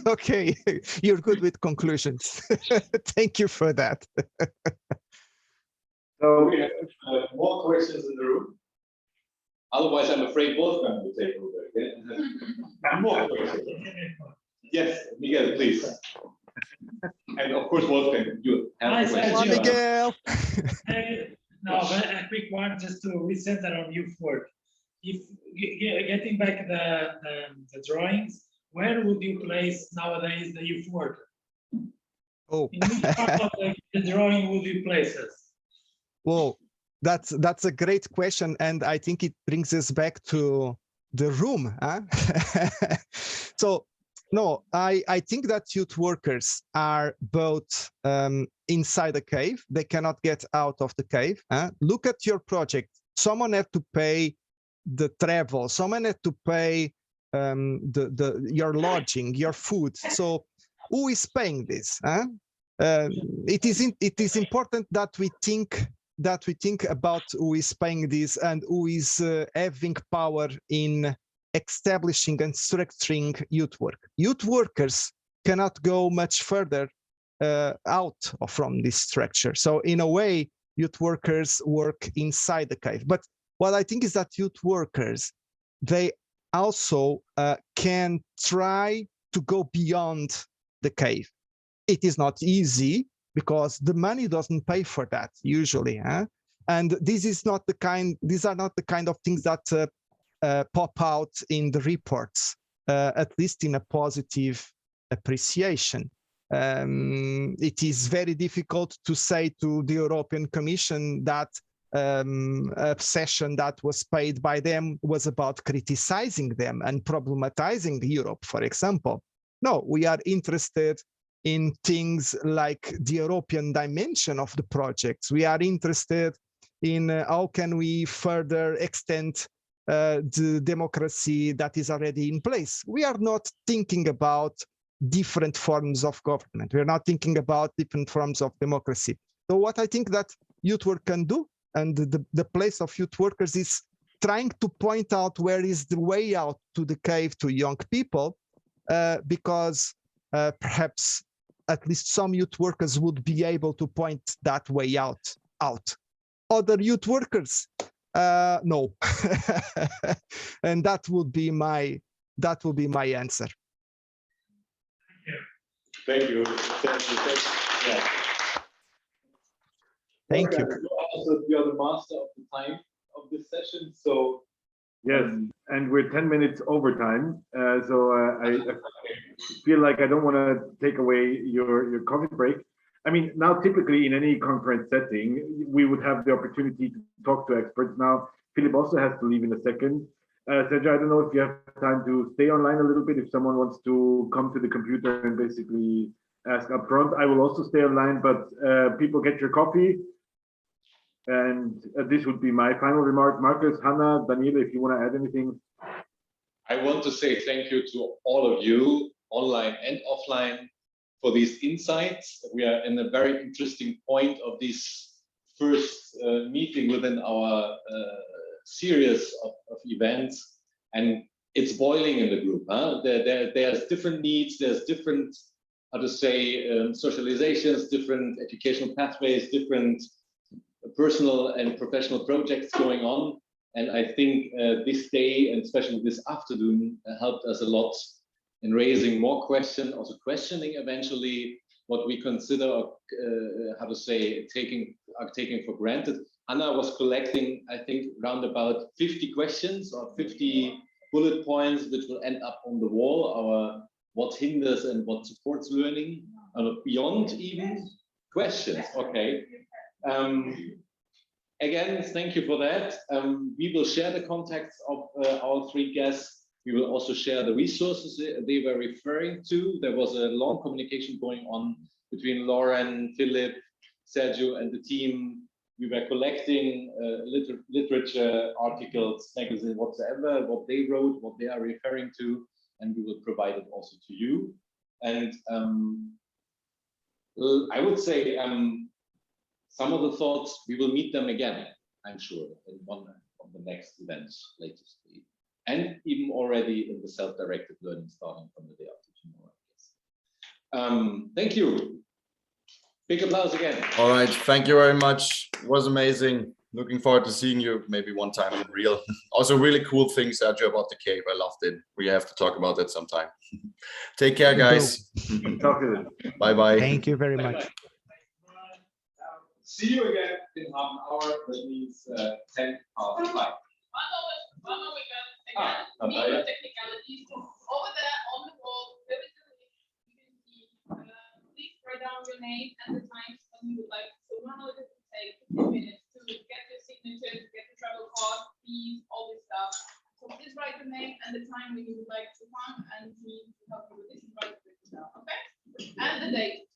Okay, you're good with conclusions. Thank you for that. So we have more questions in the room. Otherwise, I'm afraid Wolfgang will take over again. More questions. Yes, Miguel, please. And of course, Wolfgang, you have Hi, a question. Come on, Miguel. No, but a quick one just to recenter on youth work. If getting back the drawings, where would you place nowadays the youth work? Oh, In which part of the drawing would you place us? well, that's a great question, and I think it brings us back to the room. Huh? So, no, I think that youth workers are both inside the cave. They cannot get out of the cave. Huh? Look at your project. Someone had to pay the travel. Someone had to pay your lodging, your food. So, who is paying this? Huh? It is important that we think about who is paying this and who is having power in establishing and structuring youth work. Youth workers cannot go much further out from this structure. So in a way, youth workers work inside the cave. But what I think is that youth workers, they also can try to go beyond the cave. It is not easy because the money doesn't pay for that usually. And these are not the kind of things that pop out in the reports, at least in a positive appreciation. It is very difficult to say to the European Commission that a session that was paid by them was about criticizing them and problematizing Europe, for example. No, we are interested in things like the European dimension of the projects. We are interested in how can we further extend the democracy that is already in place. We are not thinking about different forms of government. We are not thinking about different forms of democracy. So what I think that youth work can do, and the place of youth workers is trying to point out where is the way out to the cave to young people, because perhaps at least some youth workers would be able to point that way out. Other youth workers, no. And that would be my answer. Thank you. Thank you. also you are the master of the time of this session. So yes, and we're 10 minutes overtime. So I feel like I don't want to take away your coffee break. I mean, now typically in any conference setting, we would have the opportunity to talk to experts. Now, Philipp also has to leave in a second. Sergio, I don't know if you have time to stay online a little bit. If someone wants to come to the computer and basically ask up front, I will also stay online, but people get your coffee. And this would be my final remark. Marcus, Hannah, Daniela, if you want to add anything. I want to say thank you to all of you, online and offline, for these insights. We are in a very interesting point of this first meeting within our series of events, and it's boiling in the group. Huh? There's different needs, there's different, how to say, socializations, different educational pathways, different personal and professional projects going on. And I think this day, and especially this afternoon, helped us a lot in raising more questions, also questioning eventually what we consider, how to say, taking for granted. Anna was collecting, I think, around about 50 questions or 50 bullet points, which will end up on the wall, our what hinders and what supports learning, beyond even questions. Okay. Again, thank you for that. We will share the contacts of our three guests. We will also share the resources they were referring to. There was a long communication going on between Lauren, Philipp, Sergio, and the team. We were collecting literature, articles, magazines, whatsoever, what they wrote, what they are referring to, and we will provide it also to you. And I would say some of the thoughts, we will meet them again, I'm sure, in one of the next events latest. And even already in the self-directed learning starting from the day after tomorrow, I guess. Thank you. Big applause again. All right, thank you very much. It was amazing. Looking forward to seeing you maybe one time in real. Also, really cool thing, Sergio, about the cave. I loved it. We have to talk about that sometime. Take care, guys. Bye-bye. Thank you very much. Bye. See you again in half an hour. That means 10 past 5. One moment, again, micro technicalities. Over there on the wall, very clearly, you can see, please write down your name and the times when you would like. So normally this will take 15 minutes to get your signature, to get the travel card, fees, all this stuff. So please write your name and the time when you would like to come, and we will help you with this and write it down, okay? And the date.